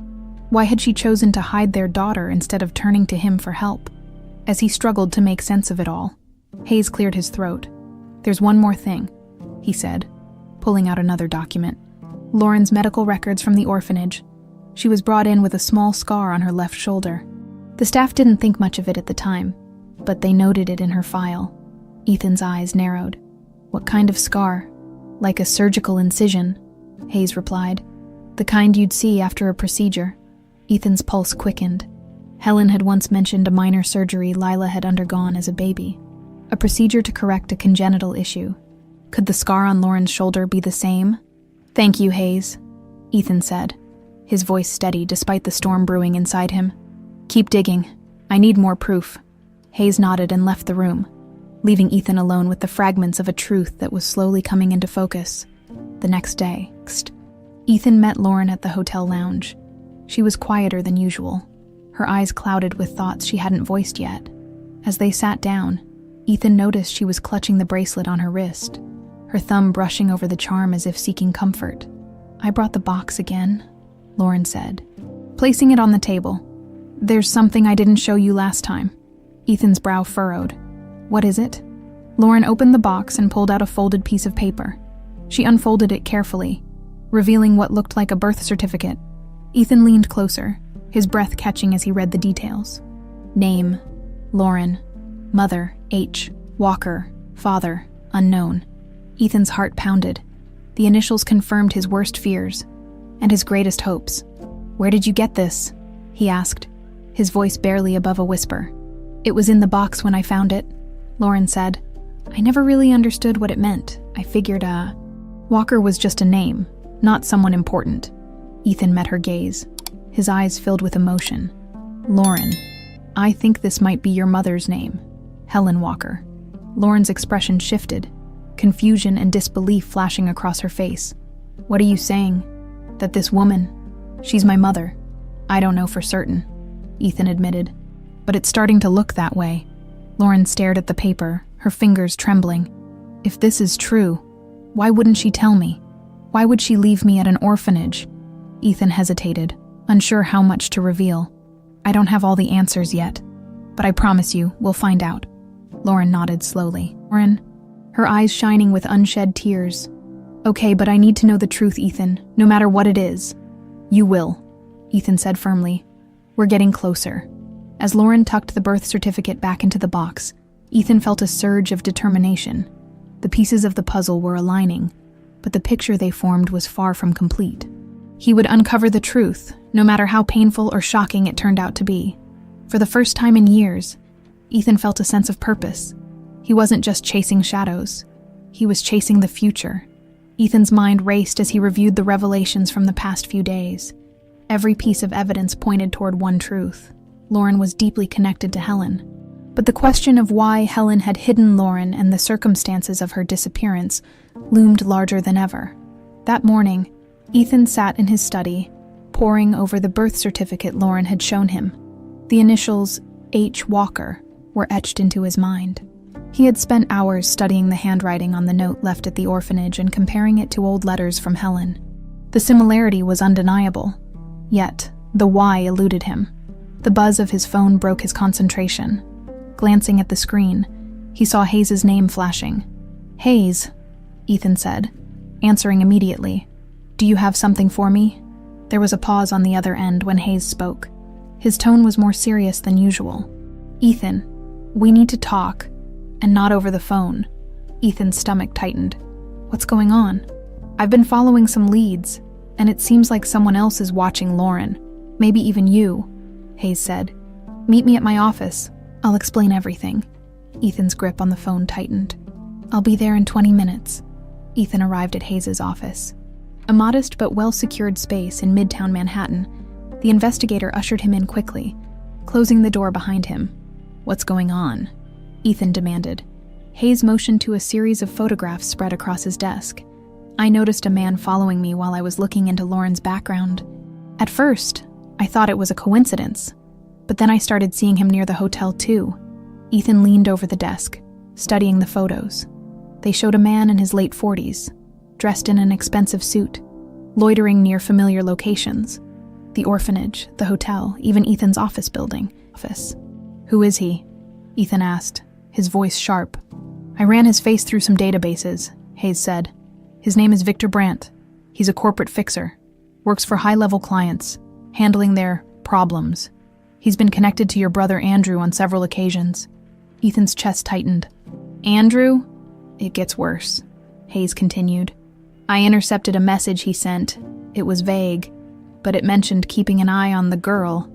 Why had she chosen to hide their daughter instead of turning to him for help? As he struggled to make sense of it all, Hayes cleared his throat. "There's one more thing," he said, pulling out another document. Lauren's medical records from the orphanage. She was brought in with a small scar on her left shoulder. The staff didn't think much of it at the time, but they noted it in her file. Ethan's eyes narrowed. "What kind of scar?" "Like a surgical incision," Hayes replied. "The kind you'd see after a procedure." Ethan's pulse quickened. Helen had once mentioned a minor surgery Lila had undergone as a baby, a procedure to correct a congenital issue. Could the scar on Lauren's shoulder be the same? "Thank you, Hayes," Ethan said, his voice steady despite the storm brewing inside him. "Keep digging. I need more proof." Hayes nodded and left the room, leaving Ethan alone with the fragments of a truth that was slowly coming into focus. The next day, Ethan met Lauren at the hotel lounge. She was quieter than usual, her eyes clouded with thoughts she hadn't voiced yet. As they sat down, Ethan noticed she was clutching the bracelet on her wrist, her thumb brushing over the charm as if seeking comfort. "I brought the box again," Lauren said, placing it on the table. "There's something I didn't show you last time." Ethan's brow furrowed. "What is it?" Lauren opened the box and pulled out a folded piece of paper. She unfolded it carefully, revealing what looked like a birth certificate. Ethan leaned closer, his breath catching as he read the details. Name, Lauren. Mother, H. Walker. Father, unknown. Ethan's heart pounded. The initials confirmed his worst fears and his greatest hopes. "Where did you get this?" he asked, his voice barely above a whisper. "It was in the box when I found it," Lauren said. "I never really understood what it meant. I figured, Walker was just a name, not someone important." Ethan met her gaze, his eyes filled with emotion. "Lauren, I think this might be your mother's name, Helen Walker." Lauren's expression shifted, confusion and disbelief flashing across her face. "What are you saying? That this woman, she's my mother?" "I don't know for certain," Ethan admitted, "but it's starting to look that way." Lauren stared at the paper, her fingers trembling. "If this is true, why wouldn't she tell me? Why would she leave me at an orphanage?" Ethan hesitated, unsure how much to reveal. "I don't have all the answers yet, but I promise you, we'll find out." Lauren nodded slowly. "Lauren," her eyes shining with unshed tears. "Okay, but I need to know the truth, Ethan, no matter what it is." "You will," Ethan said firmly. "We're getting closer." As Lauren tucked the birth certificate back into the box, Ethan felt a surge of determination. The pieces of the puzzle were aligning, but the picture they formed was far from complete. He would uncover the truth, no matter how painful or shocking it turned out to be. For the first time in years, Ethan felt a sense of purpose. He wasn't just chasing shadows. He was chasing the future. Ethan's mind raced as he reviewed the revelations from the past few days. Every piece of evidence pointed toward one truth. Lauren was deeply connected to Helen. But the question of why Helen had hidden Lauren and the circumstances of her disappearance loomed larger than ever. That morning, Ethan sat in his study, poring over the birth certificate Lauren had shown him. The initials H. Walker were etched into his mind. He had spent hours studying the handwriting on the note left at the orphanage and comparing it to old letters from Helen. The similarity was undeniable, yet the why eluded him. The buzz of his phone broke his concentration. Glancing at the screen, he saw Hayes' name flashing. "Hayes," Ethan said, answering immediately. "Do you have something for me?" There was a pause on the other end when Hayes spoke. His tone was more serious than usual. "Ethan, we need to talk, and not over the phone." Ethan's stomach tightened. "What's going on?" "I've been following some leads, and it seems like someone else is watching Lauren. Maybe even you," Hayes said. "Meet me at my office. I'll explain everything." Ethan's grip on the phone tightened. "I'll be there in 20 minutes. Ethan arrived at Hayes' office. A modest but well-secured space in Midtown Manhattan, the investigator ushered him in quickly, closing the door behind him. "What's going on?" Ethan demanded. Hayes motioned to a series of photographs spread across his desk. I noticed a man following me while I was looking into Lauren's background. At first, I thought it was a coincidence, but then I started seeing him near the hotel too. Ethan leaned over the desk, studying the photos. They showed a man in his late 40s, dressed in an expensive suit, loitering near familiar locations. The orphanage, the hotel, even Ethan's office building. Who is he? Ethan asked, his voice sharp. I ran his face through some databases, Hayes said. His name is Victor Brandt. He's a corporate fixer, works for high-level clients, handling their problems. He's been connected to your brother Andrew on several occasions. Ethan's chest tightened. Andrew? It gets worse, Hayes continued. I intercepted a message he sent. It was vague, but it mentioned keeping an eye on the girl.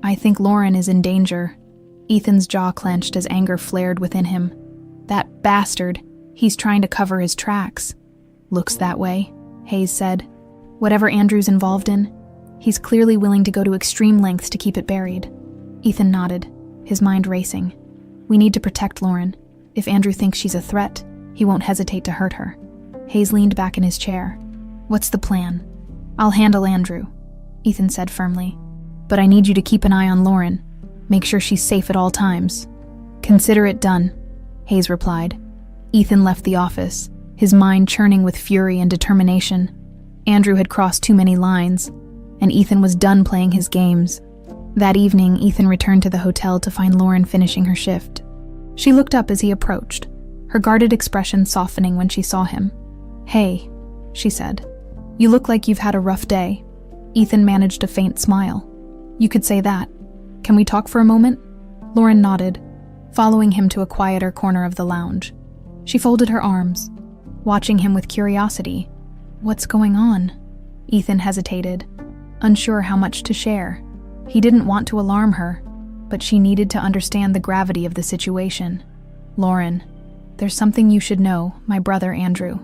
I think Lauren is in danger. Ethan's jaw clenched as anger flared within him. That bastard. He's trying to cover his tracks. Looks that way, Hayes said. Whatever Andrew's involved in, he's clearly willing to go to extreme lengths to keep it buried. Ethan nodded, his mind racing. We need to protect Lauren. If Andrew thinks she's a threat, he won't hesitate to hurt her. Hayes leaned back in his chair. What's the plan? I'll handle Andrew, Ethan said firmly. But I need you to keep an eye on Lauren. Make sure she's safe at all times. Consider it done, Hayes replied. Ethan left the office, his mind churning with fury and determination. Andrew had crossed too many lines, and Ethan was done playing his games. That evening, Ethan returned to the hotel to find Lauren finishing her shift. She looked up as he approached, her guarded expression softening when she saw him. Hey, she said. You look like you've had a rough day. Ethan managed a faint smile. You could say that. Can we talk for a moment? Lauren nodded, following him to a quieter corner of the lounge. She folded her arms, watching him with curiosity. What's going on? Ethan hesitated, unsure how much to share. He didn't want to alarm her, but she needed to understand the gravity of the situation. Lauren, there's something you should know, my brother Andrew.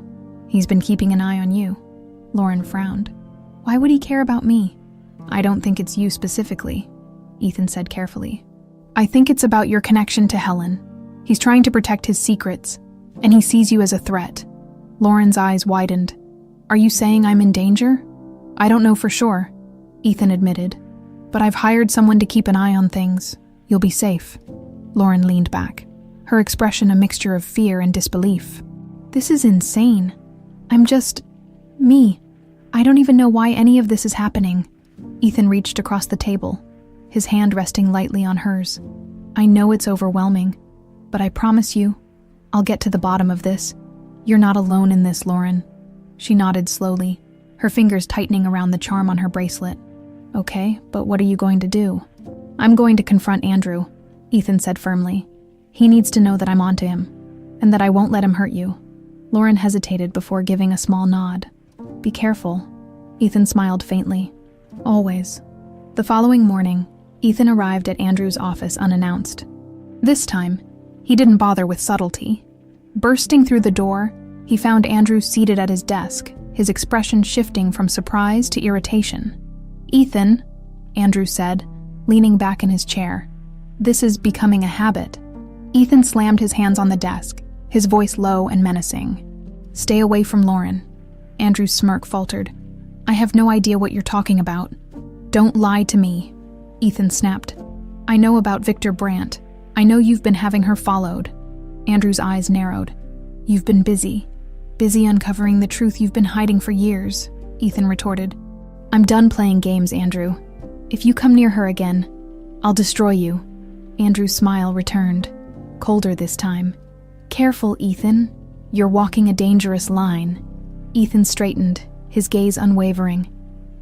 He's been keeping an eye on you. Lauren frowned. Why would he care about me? I don't think it's you specifically, Ethan said carefully. I think it's about your connection to Helen. He's trying to protect his secrets, and he sees you as a threat. Lauren's eyes widened. Are you saying I'm in danger? I don't know for sure, Ethan admitted. But I've hired someone to keep an eye on things. You'll be safe. Lauren leaned back, her expression a mixture of fear and disbelief. This is insane. I'm just... me. I don't even know why any of this is happening. Ethan reached across the table, his hand resting lightly on hers. I know it's overwhelming, but I promise you, I'll get to the bottom of this. You're not alone in this, Lauren. She nodded slowly, her fingers tightening around the charm on her bracelet. Okay, but what are you going to do? I'm going to confront Andrew, Ethan said firmly. He needs to know that I'm onto him, and that I won't let him hurt you. Lauren hesitated before giving a small nod. Be careful. Ethan smiled faintly. Always. The following morning, Ethan arrived at Andrew's office unannounced. This time, he didn't bother with subtlety. Bursting through the door, he found Andrew seated at his desk, his expression shifting from surprise to irritation. Ethan, Andrew said, leaning back in his chair. This is becoming a habit. Ethan slammed his hands on the desk, his voice low and menacing. Stay away from Lauren. Andrew's smirk faltered. I have no idea what you're talking about. Don't lie to me, Ethan snapped. I know about Victor Brandt. I know you've been having her followed. Andrew's eyes narrowed. You've been busy uncovering the truth you've been hiding for years, Ethan retorted. I'm done playing games, Andrew. If you come near her again, I'll destroy you. Andrew's smile returned, colder this time. Careful, Ethan. You're walking a dangerous line. Ethan straightened, his gaze unwavering.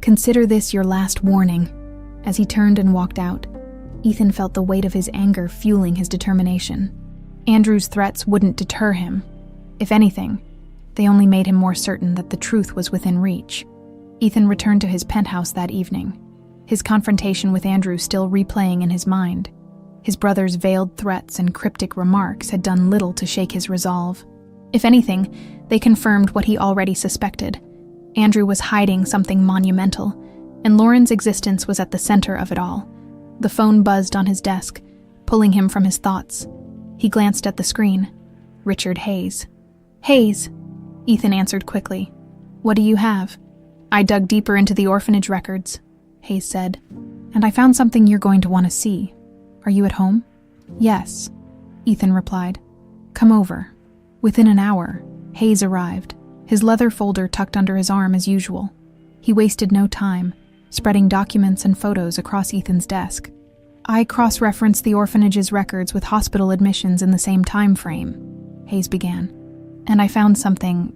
Consider this your last warning. As he turned and walked out, Ethan felt the weight of his anger fueling his determination. Andrew's threats wouldn't deter him. If anything, they only made him more certain that the truth was within reach. Ethan returned to his penthouse that evening, his confrontation with Andrew still replaying in his mind. His brother's veiled threats and cryptic remarks had done little to shake his resolve. If anything, they confirmed what he already suspected. Andrew was hiding something monumental, and Lauren's existence was at the center of it all. The phone buzzed on his desk, pulling him from his thoughts. He glanced at the screen. Richard Hayes. Hayes, Ethan answered quickly. What do you have? I dug deeper into the orphanage records, Hayes said, and I found something you're going to want to see. Are you at home? Yes, Ethan replied. Come over. Within an hour, Hayes arrived, his leather folder tucked under his arm as usual. He wasted no time, spreading documents and photos across Ethan's desk. I cross-referenced the orphanage's records with hospital admissions in the same time frame, Hayes began, and I found something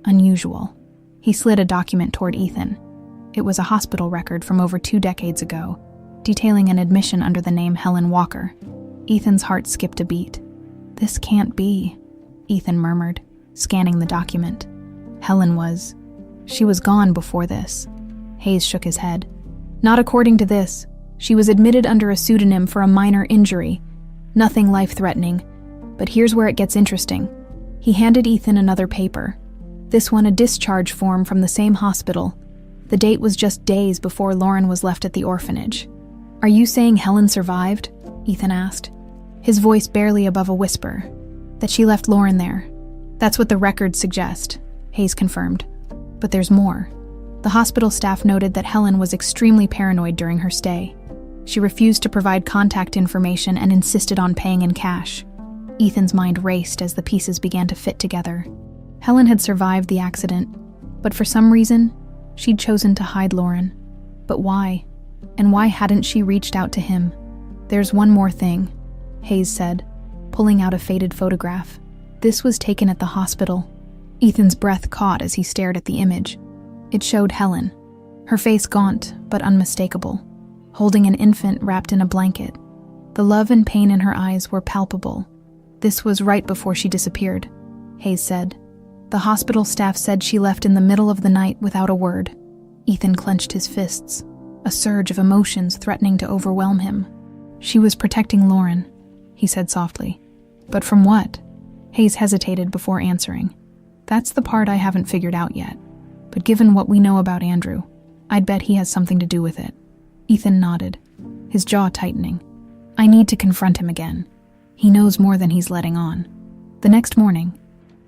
unusual. He slid a document toward Ethan. It was a hospital record from over 2 decades ago, detailing an admission under the name Helen Walker. Ethan's heart skipped a beat. This can't be, Ethan murmured, scanning the document. She was gone before this. Hayes shook his head. Not according to this. She was admitted under a pseudonym for a minor injury. Nothing life-threatening. But here's where it gets interesting. He handed Ethan another paper. This one a discharge form from the same hospital. The date was just days before Lauren was left at the orphanage. Are you saying Helen survived? Ethan asked, his voice barely above a whisper. That she left Lauren there. That's what the records suggest, Hayes confirmed. But there's more. The hospital staff noted that Helen was extremely paranoid during her stay. She refused to provide contact information and insisted on paying in cash. Ethan's mind raced as the pieces began to fit together. Helen had survived the accident, but for some reason, she'd chosen to hide Lauren. But why? And why hadn't she reached out to him? There's one more thing, Hayes said, pulling out a faded photograph. This was taken at the hospital. Ethan's breath caught as he stared at the image. It showed Helen, her face gaunt but unmistakable, holding an infant wrapped in a blanket. The love and pain in her eyes were palpable. This was right before she disappeared, Hayes said. The hospital staff said she left in the middle of the night without a word. Ethan clenched his fists, a surge of emotions threatening to overwhelm him. She was protecting Lauren, he said softly. But from what? Hayes hesitated before answering. That's the part I haven't figured out yet. But given what we know about Andrew, I'd bet he has something to do with it. Ethan nodded, his jaw tightening. I need to confront him again. He knows more than he's letting on. The next morning,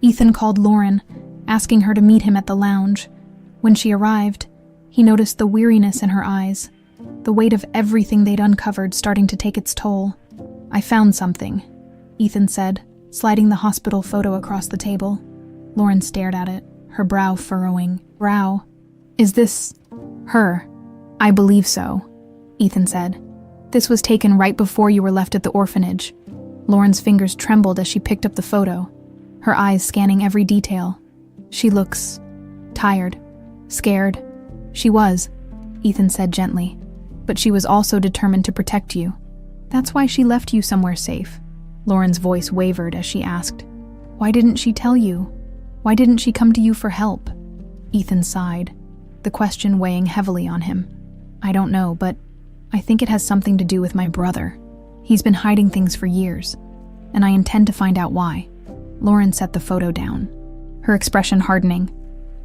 Ethan called Lauren, asking her to meet him at the lounge. When she arrived, he noticed the weariness in her eyes, the weight of everything they'd uncovered starting to take its toll. I found something, Ethan said, sliding the hospital photo across the table. Lauren stared at it, her brow furrowing. Brow? Is this her? I believe so, Ethan said. This was taken right before you were left at the orphanage. Lauren's fingers trembled as she picked up the photo, her eyes scanning every detail. She looks tired, scared. She was, Ethan said gently, but she was also determined to protect you. That's why she left you somewhere safe. Lauren's voice wavered as she asked, Why didn't she tell you? Why didn't she come to you for help? Ethan sighed, the question weighing heavily on him. I don't know, but I think it has something to do with my brother. He's been hiding things for years, and I intend to find out why. Lauren set the photo down, her expression hardening.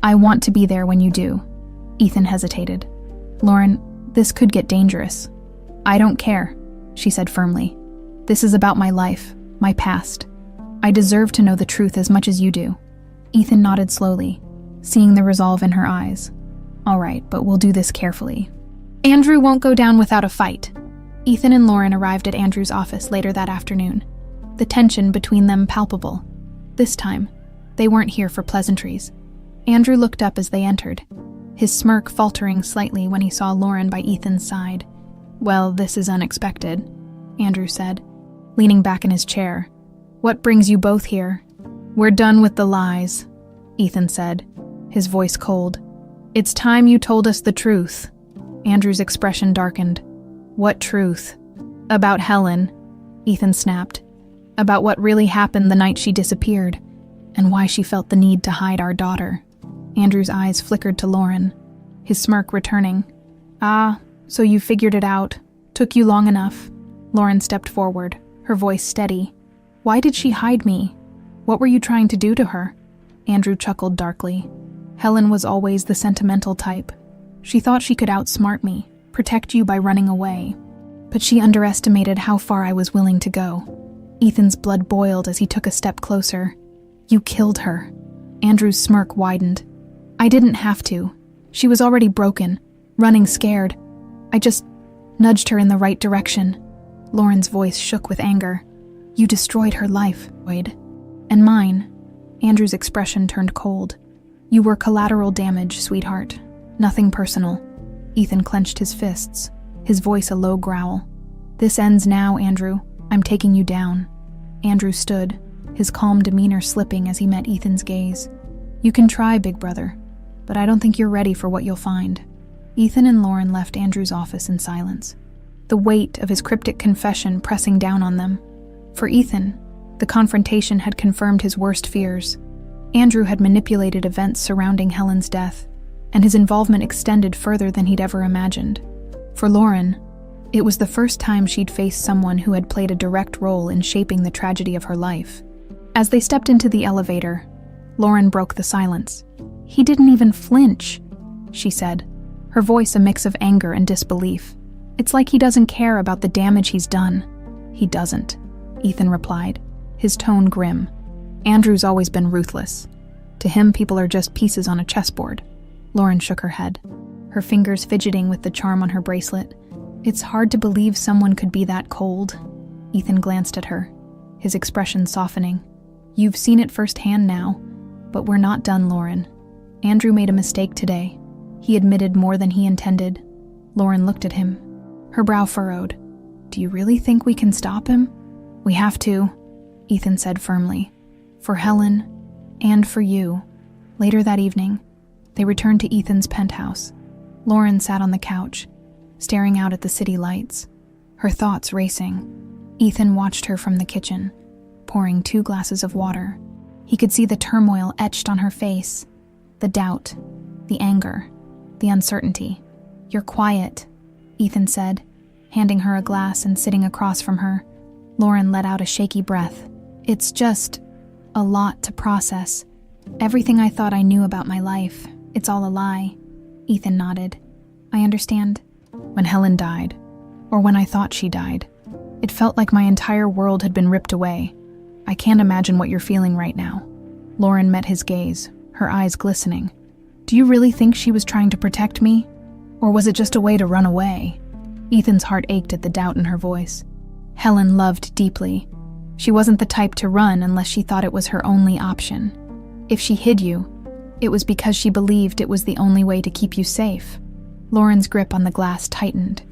I want to be there when you do. Ethan hesitated. Lauren, this could get dangerous. I don't care, she said firmly. This is about my life, my past. I deserve to know the truth as much as you do. Ethan nodded slowly, seeing the resolve in her eyes. All right, but we'll do this carefully. Andrew won't go down without a fight. Ethan and Lauren arrived at Andrew's office later that afternoon, the tension between them palpable. This time, they weren't here for pleasantries. Andrew looked up as they entered, his smirk faltering slightly when he saw Lauren by Ethan's side. Well, this is unexpected, Andrew said, leaning back in his chair. What brings you both here? We're done with the lies, Ethan said, his voice cold. It's time you told us the truth. Andrew's expression darkened. What truth? About Helen, Ethan snapped. About what really happened the night she disappeared, and why she felt the need to hide our daughter. Andrew's eyes flickered to Lauren, his smirk returning. Ah, so you figured it out. Took you long enough. Lauren stepped forward, her voice steady. Why did she hide me? What were you trying to do to her? Andrew chuckled darkly. Helen was always the sentimental type. She thought she could outsmart me, protect you by running away. But she underestimated how far I was willing to go. Ethan's blood boiled as he took a step closer. You killed her. Andrew's smirk widened. I didn't have to. She was already broken, running scared. I just nudged her in the right direction. Lauren's voice shook with anger. You destroyed her life, Wade. And mine. Andrew's expression turned cold. You were collateral damage, sweetheart. Nothing personal. Ethan clenched his fists, his voice a low growl. This ends now, Andrew. I'm taking you down. Andrew stood, his calm demeanor slipping as he met Ethan's gaze. You can try, big brother, but I don't think you're ready for what you'll find. Ethan and Lauren left Andrew's office in silence, the weight of his cryptic confession pressing down on them. For Ethan, the confrontation had confirmed his worst fears. Andrew had manipulated events surrounding Helen's death, and his involvement extended further than he'd ever imagined. For Lauren, it was the first time she'd faced someone who had played a direct role in shaping the tragedy of her life. As they stepped into the elevator, Lauren broke the silence. He didn't even flinch, she said, her voice a mix of anger and disbelief. It's like he doesn't care about the damage he's done. He doesn't, Ethan replied, his tone grim. Andrew's always been ruthless. To him, people are just pieces on a chessboard. Lauren shook her head, her fingers fidgeting with the charm on her bracelet. It's hard to believe someone could be that cold. Ethan glanced at her, his expression softening. You've seen it firsthand now, but we're not done, Lauren. Andrew made a mistake today. He admitted more than he intended. Lauren looked at him, her brow furrowed. Do you really think we can stop him? We have to, Ethan said firmly. For Helen, and for you. Later that evening, they returned to Ethan's penthouse. Lauren sat on the couch, staring out at the city lights, her thoughts racing. Ethan watched her from the kitchen, pouring 2 glasses of water. He could see the turmoil etched on her face, the doubt, the anger, the uncertainty. You're quiet, Ethan said, handing her a glass and sitting across from her. Lauren let out a shaky breath. It's just a lot to process. Everything I thought I knew about my life, it's all a lie. Ethan nodded. I understand. When Helen died, or when I thought she died, it felt like my entire world had been ripped away. I can't imagine what you're feeling right now. Lauren met his gaze, her eyes glistening. Do you really think she was trying to protect me? Or was it just a way to run away? Ethan's heart ached at the doubt in her voice. Helen loved deeply. She wasn't the type to run unless she thought it was her only option. If she hid you, it was because she believed it was the only way to keep you safe. Lauren's grip on the glass tightened.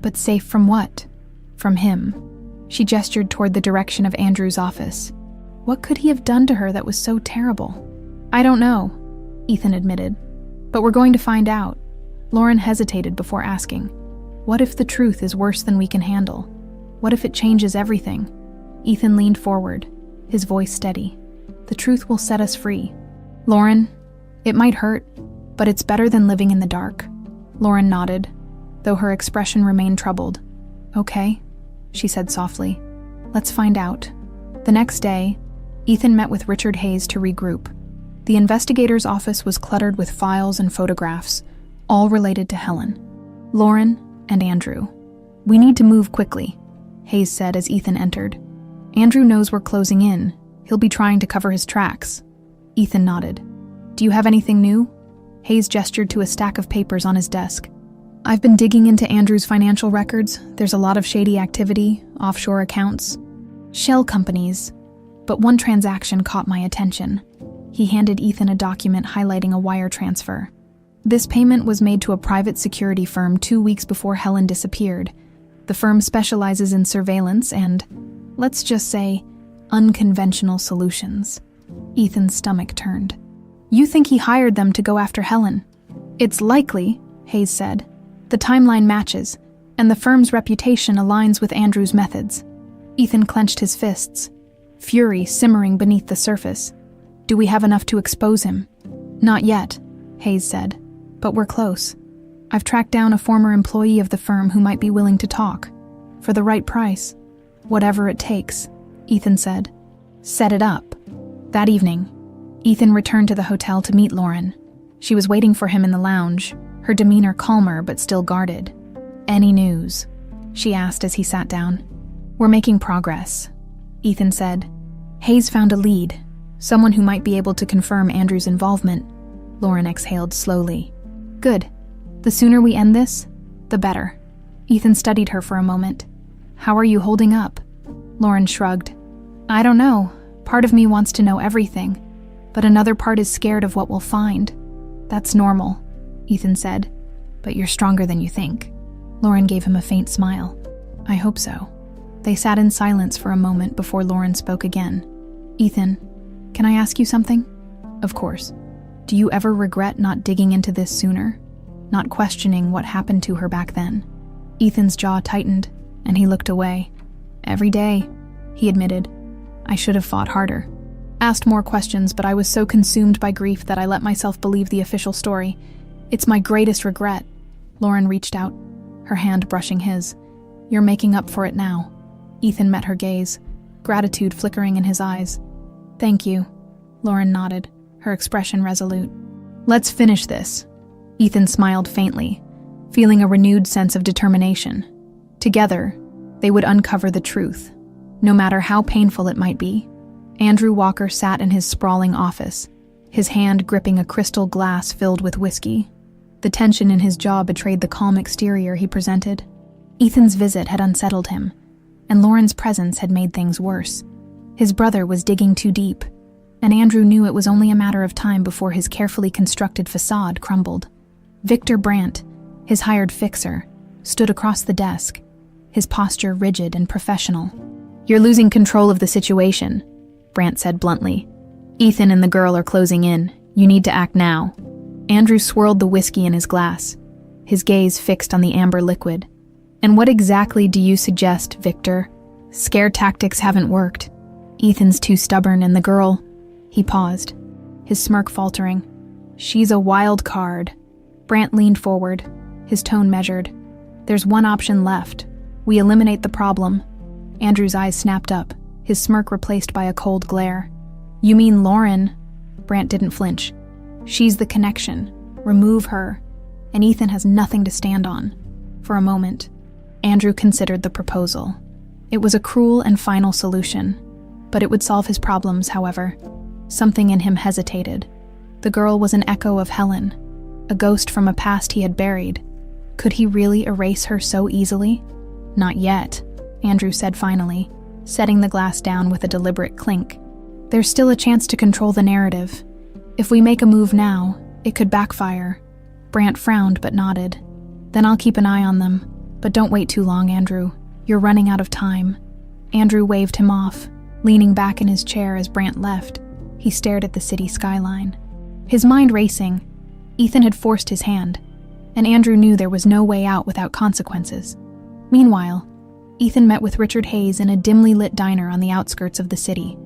But safe from what? From him. She gestured toward the direction of Andrew's office. What could he have done to her that was so terrible? I don't know, Ethan admitted. But we're going to find out. Lauren hesitated before asking. What if the truth is worse than we can handle? What if it changes everything? Ethan leaned forward, his voice steady. The truth will set us free. Lauren, it might hurt, but it's better than living in the dark. Lauren nodded, though her expression remained troubled. Okay, she said softly. Let's find out. The next day, Ethan met with Richard Hayes to regroup. The investigator's office was cluttered with files and photographs, all related to Helen, Lauren, and Andrew. We need to move quickly, Hayes said as Ethan entered. Andrew knows we're closing in. He'll be trying to cover his tracks. Ethan nodded. Do you have anything new? Hayes gestured to a stack of papers on his desk. I've been digging into Andrew's financial records. There's a lot of shady activity, offshore accounts, shell companies. But one transaction caught my attention. He handed Ethan a document highlighting a wire transfer. This payment was made to a private security firm 2 weeks before Helen disappeared. The firm specializes in surveillance and, let's just say, unconventional solutions. Ethan's stomach turned. You think he hired them to go after Helen? It's likely, Hayes said. The timeline matches, and the firm's reputation aligns with Andrew's methods. Ethan clenched his fists, fury simmering beneath the surface. Do we have enough to expose him? Not yet, Hayes said, but we're close. I've tracked down a former employee of the firm who might be willing to talk. For the right price. Whatever it takes, Ethan said. Set it up. That evening, Ethan returned to the hotel to meet Lauren. She was waiting for him in the lounge, her demeanor calmer but still guarded. Any news? She asked as he sat down. We're making progress. Ethan said. Hayes found a lead, someone who might be able to confirm Andrew's involvement. Lauren exhaled slowly. Good. The sooner we end this, the better. Ethan studied her for a moment. How are you holding up? Lauren shrugged. I don't know. Part of me wants to know everything, but another part is scared of what we'll find. That's normal, Ethan said, but you're stronger than you think. Lauren gave him a faint smile. I hope so. They sat in silence for a moment before Lauren spoke again. Ethan, can I ask you something? Of course. Do you ever regret not digging into this sooner? Not questioning what happened to her back then? Ethan's jaw tightened, and he looked away. Every day, he admitted. I should have fought harder. Asked more questions, but I was so consumed by grief that I let myself believe the official story. It's my greatest regret. Lauren reached out, her hand brushing his. You're making up for it now. Ethan met her gaze, gratitude flickering in his eyes. Thank you. Lauren nodded, her expression resolute. Let's finish this. Ethan smiled faintly, feeling a renewed sense of determination. Together, they would uncover the truth, no matter how painful it might be. Andrew Walker sat in his sprawling office, his hand gripping a crystal glass filled with whiskey. The tension in his jaw betrayed the calm exterior he presented. Ethan's visit had unsettled him, and Lauren's presence had made things worse. His brother was digging too deep, and Andrew knew it was only a matter of time before his carefully constructed facade crumbled. Victor Brandt, his hired fixer, stood across the desk, his posture rigid and professional. You're losing control of the situation, Brandt said bluntly. Ethan and the girl are closing in. You need to act now. Andrew swirled the whiskey in his glass, his gaze fixed on the amber liquid. And what exactly do you suggest, Victor? Scare tactics haven't worked. Ethan's too stubborn, and the girl... He paused, his smirk faltering. She's a wild card. Brandt leaned forward, his tone measured. There's one option left. We eliminate the problem. Andrew's eyes snapped up, his smirk replaced by a cold glare. You mean Lauren? Brandt didn't flinch. She's the connection. Remove her, and Ethan has nothing to stand on. For a moment, Andrew considered the proposal. It was a cruel and final solution, but it would solve his problems, however. Something in him hesitated. The girl was an echo of Helen, a ghost from a past he had buried. Could he really erase her so easily? Not yet, Andrew said finally, setting the glass down with a deliberate clink. There's still a chance to control the narrative. If we make a move now, it could backfire. Brandt frowned but nodded. Then I'll keep an eye on them. But don't wait too long, Andrew. You're running out of time. Andrew waved him off, leaning back in his chair as Brandt left. He stared at the city skyline. His mind racing, Ethan had forced his hand, and Andrew knew there was no way out without consequences. Meanwhile, Ethan met with Richard Hayes in a dimly lit diner on the outskirts of the city.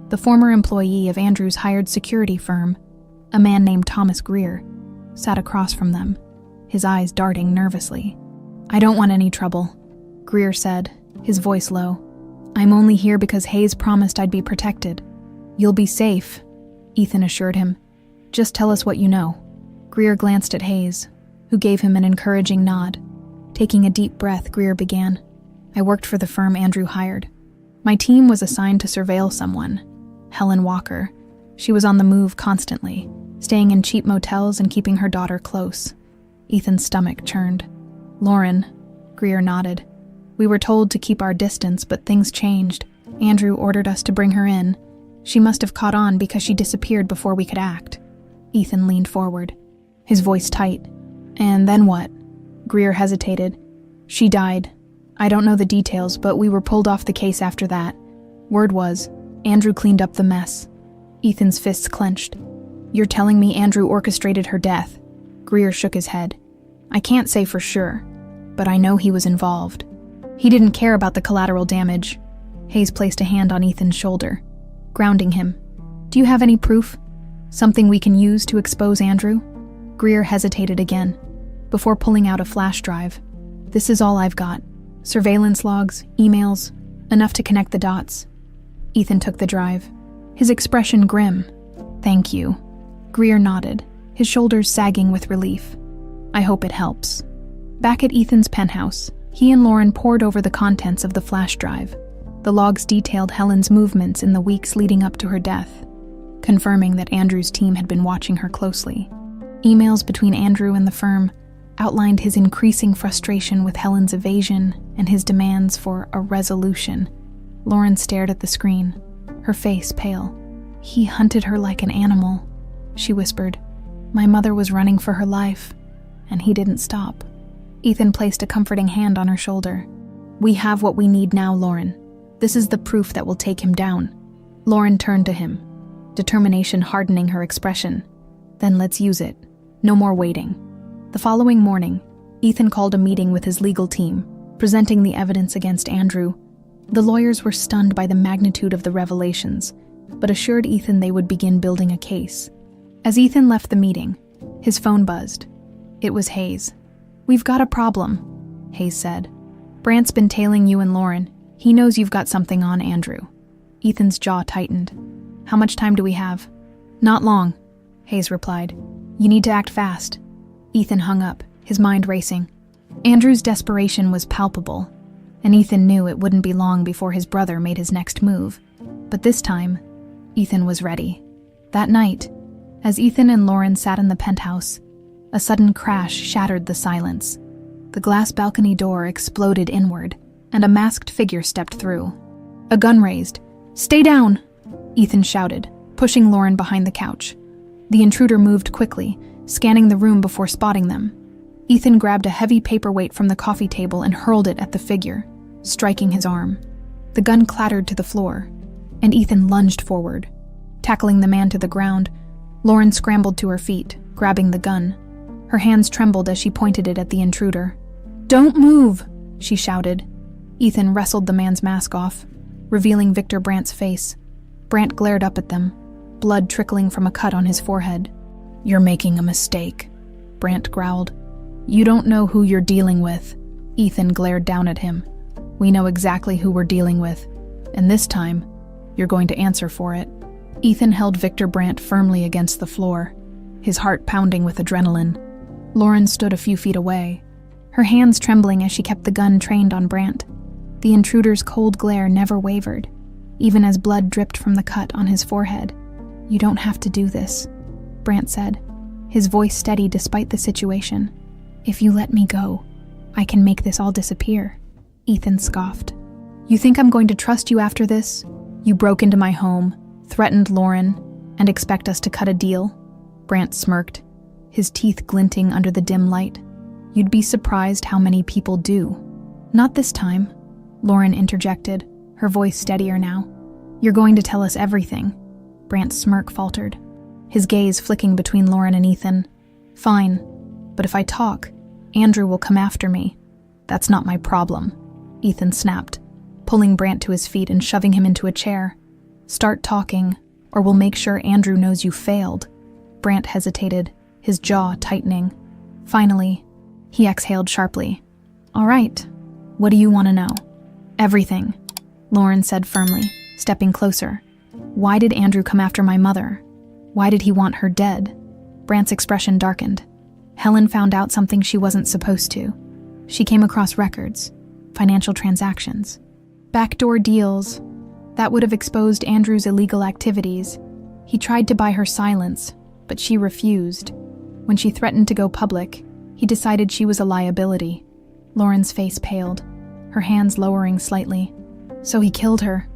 The former employee of Andrew's hired security firm, a man named Thomas Greer, sat across from them, his eyes darting nervously. I don't want any trouble, Greer said, his voice low. I'm only here because Hayes promised I'd be protected. You'll be safe, Ethan assured him. Just tell us what you know. Greer glanced at Hayes, who gave him an encouraging nod. Taking a deep breath, Greer began. I worked for the firm Andrew hired. My team was assigned to surveil someone, Helen Walker. She was on the move constantly, staying in cheap motels and keeping her daughter close. Ethan's stomach churned. Lauren, Greer nodded. We were told to keep our distance, but things changed. Andrew ordered us to bring her in. She must have caught on because she disappeared before we could act. Ethan leaned forward, his voice tight. And then what? Greer hesitated. She died. I don't know the details, but we were pulled off the case after that. Word was, Andrew cleaned up the mess. Ethan's fists clenched. You're telling me Andrew orchestrated her death? Greer shook his head. I can't say for sure, but I know he was involved. He didn't care about the collateral damage. Hayes placed a hand on Ethan's shoulder, grounding him. Do you have any proof? Something we can use to expose Andrew? Greer hesitated again, before pulling out a flash drive. This is all I've got. Surveillance logs, emails, enough to connect the dots. Ethan took the drive, his expression grim. Thank you. Greer nodded, his shoulders sagging with relief. I hope it helps. Back at Ethan's penthouse, he and Lauren pored over the contents of the flash drive. The logs detailed Helen's movements in the weeks leading up to her death, confirming that Andrew's team had been watching her closely. Emails between Andrew and the firm outlined his increasing frustration with Helen's evasion and his demands for a resolution. Lauren stared at the screen, her face pale. "He hunted her like an animal," she whispered. "My mother was running for her life, and he didn't stop." Ethan placed a comforting hand on her shoulder. "We have what we need now, Lauren. This is the proof that will take him down." Lauren turned to him, determination hardening her expression. "Then let's use it. No more waiting." The following morning, Ethan called a meeting with his legal team, presenting the evidence against Andrew. The lawyers were stunned by the magnitude of the revelations, but assured Ethan they would begin building a case. As Ethan left the meeting, his phone buzzed. It was Hayes. "We've got a problem," Hayes said. "Brant's been tailing you and Lauren. He knows you've got something on Andrew." Ethan's jaw tightened. "How much time do we have?" "Not long," Hayes replied. "You need to act fast." Ethan hung up, his mind racing. Andrew's desperation was palpable, and Ethan knew it wouldn't be long before his brother made his next move. But this time, Ethan was ready. That night, as Ethan and Lauren sat in the penthouse, a sudden crash shattered the silence. The glass balcony door exploded inward, and a masked figure stepped through. A gun raised. "Stay down!" Ethan shouted, pushing Lauren behind the couch. The intruder moved quickly, scanning the room before spotting them. Ethan grabbed a heavy paperweight from the coffee table and hurled it at the figure, striking his arm. The gun clattered to the floor, and Ethan lunged forward. Tackling the man to the ground, Lauren scrambled to her feet, grabbing the gun. Her hands trembled as she pointed it at the intruder. "Don't move!" she shouted. Ethan wrestled the man's mask off, revealing Victor Brant's face. Brant glared up at them, blood trickling from a cut on his forehead. "You're making a mistake," Brant growled. "You don't know who you're dealing with." Ethan glared down at him. "We know exactly who we're dealing with, and this time, you're going to answer for it." Ethan held Victor Brant firmly against the floor, his heart pounding with adrenaline. Lauren stood a few feet away, her hands trembling as she kept the gun trained on Brant. The intruder's cold glare never wavered, even as blood dripped from the cut on his forehead. "You don't have to do this," Brant said, his voice steady despite the situation. "If you let me go, I can make this all disappear." Ethan scoffed. "You think I'm going to trust you after this? You broke into my home, threatened Lauren, and expect us to cut a deal?" Brant smirked, his teeth glinting under the dim light. "You'd be surprised how many people do." "Not this time," Lauren interjected, her voice steadier now. "You're going to tell us everything." Brant's smirk faltered, his gaze flicking between Lauren and Ethan. "Fine, but if I talk, Andrew will come after me." "That's not my problem," Ethan snapped, pulling Brant to his feet and shoving him into a chair. "Start talking, or we'll make sure Andrew knows you failed." Brant hesitated, his jaw tightening. Finally, he exhaled sharply. "All right, what do you want to know?" "Everything," Lauren said firmly, stepping closer. "Why did Andrew come after my mother? Why did he want her dead?" Brant's expression darkened. "Helen found out something she wasn't supposed to. She came across records, financial transactions, backdoor deals. That would have exposed Andrew's illegal activities. He tried to buy her silence, but she refused. When she threatened to go public, he decided she was a liability." Lauren's face paled, her hands lowering slightly. "So he killed her?"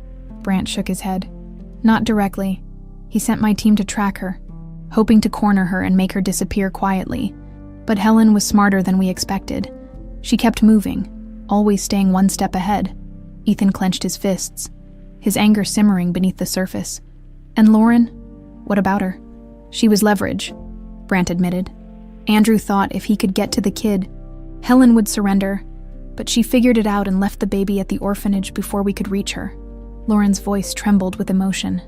Brant shook his head. "Not directly. He sent my team to track her, hoping to corner her and make her disappear quietly. But Helen was smarter than we expected. She kept moving, always staying one step ahead." Ethan clenched his fists, his anger simmering beneath the surface. "And Lauren? What about her?" "She was leverage," Brant admitted. "Andrew thought if he could get to the kid, Helen would surrender, but she figured it out and left the baby at the orphanage before we could reach her." Lauren's voice trembled with emotion.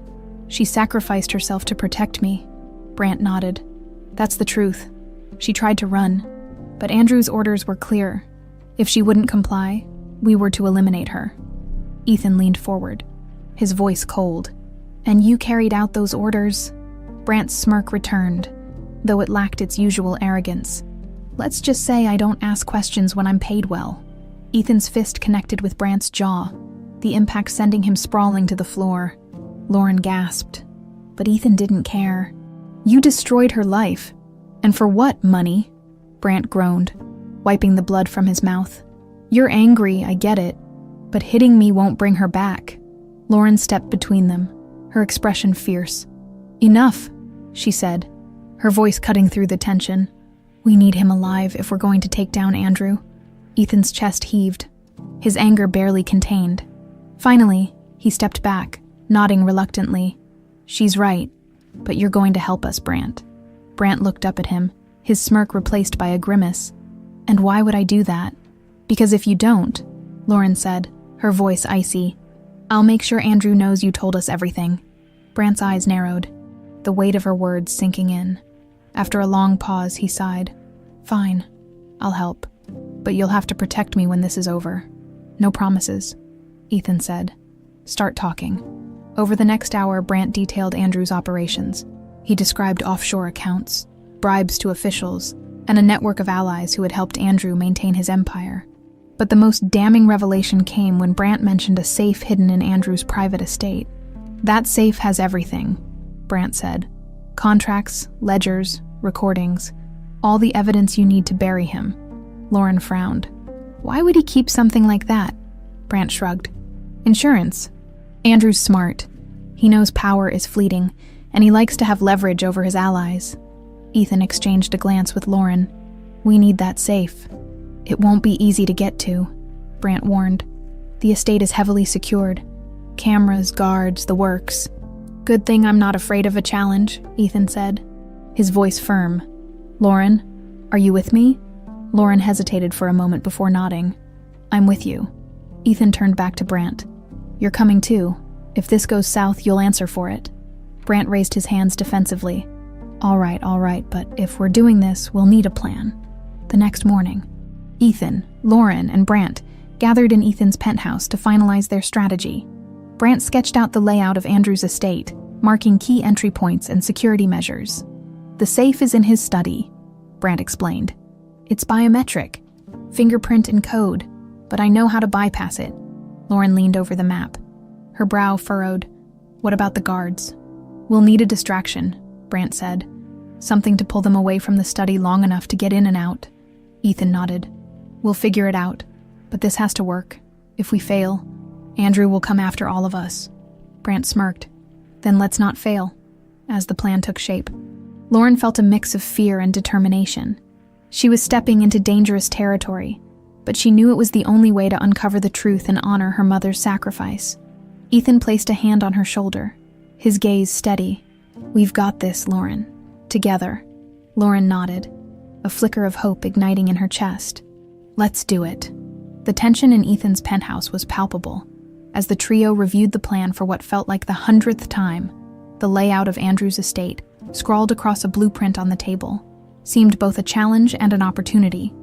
"She sacrificed herself to protect me." Brant nodded. "That's the truth. She tried to run, but Andrew's orders were clear. If she wouldn't comply, we were to eliminate her." Ethan leaned forward, his voice cold. "And you carried out those orders?" Brant's smirk returned, though it lacked its usual arrogance. "Let's just say I don't ask questions when I'm paid well." Ethan's fist connected with Brant's jaw, the impact sending him sprawling to the floor. Lauren gasped. But Ethan didn't care. You destroyed her life. And for what, money? Brant groaned, wiping the blood from his mouth. You're angry, I get it. But hitting me won't bring her back. Lauren stepped between them, her expression fierce. Enough, she said, her voice cutting through the tension. We need him alive if we're going to take down Andrew. Ethan's chest heaved, his anger barely contained. Finally, he stepped back, nodding reluctantly. She's right, but you're going to help us, Brant. Brant looked up at him, his smirk replaced by a grimace. And why would I do that? Because if you don't, Lauren said, her voice icy, I'll make sure Andrew knows you told us everything. Brant's eyes narrowed, the weight of her words sinking in. After a long pause, he sighed. Fine, I'll help. But you'll have to protect me when this is over. No promises, Ethan said. Start talking. Over the next hour, Brant detailed Andrew's operations. He described offshore accounts, bribes to officials, and a network of allies who had helped Andrew maintain his empire. But the most damning revelation came when Brant mentioned a safe hidden in Andrew's private estate. That safe has everything, Brant said. Contracts, ledgers, recordings, all the evidence you need to bury him. Lauren frowned. Why would he keep something like that? Brant shrugged. Insurance. Andrew's smart. He knows power is fleeting, and he likes to have leverage over his allies. Ethan exchanged a glance with Lauren. We need that safe. It won't be easy to get to, Brant warned. The estate is heavily secured. Cameras, guards, the works. Good thing I'm not afraid of a challenge, Ethan said, his voice firm. Lauren, are you with me? Lauren hesitated for a moment before nodding. I'm with you. Ethan turned back to Brant. You're coming too. If this goes south, you'll answer for it. Brant raised his hands defensively. All right, but if we're doing this, we'll need a plan. The next morning, Ethan, Lauren, and Brant gathered in Ethan's penthouse to finalize their strategy. Brant sketched out the layout of Andrew's estate, marking key entry points and security measures. The safe is in his study, Brant explained. It's biometric, fingerprint and code, but I know how to bypass it. Lauren leaned over the map, her brow furrowed. What about the guards? We'll need a distraction, Brant said. Something to pull them away from the study long enough to get in and out. Ethan nodded. We'll figure it out, but this has to work. If we fail, Andrew will come after all of us. Brant smirked. Then let's not fail. As the plan took shape, Lauren felt a mix of fear and determination. She was stepping into dangerous territory, but she knew it was the only way to uncover the truth and honor her mother's sacrifice. Ethan placed a hand on her shoulder, his gaze steady. We've got this, Lauren. Together. Lauren nodded, a flicker of hope igniting in her chest. Let's do it. The tension in Ethan's penthouse was palpable. As the trio reviewed the plan for what felt like the 100th time, the layout of Andrew's estate, scrawled across a blueprint on the table, seemed both a challenge and an opportunity.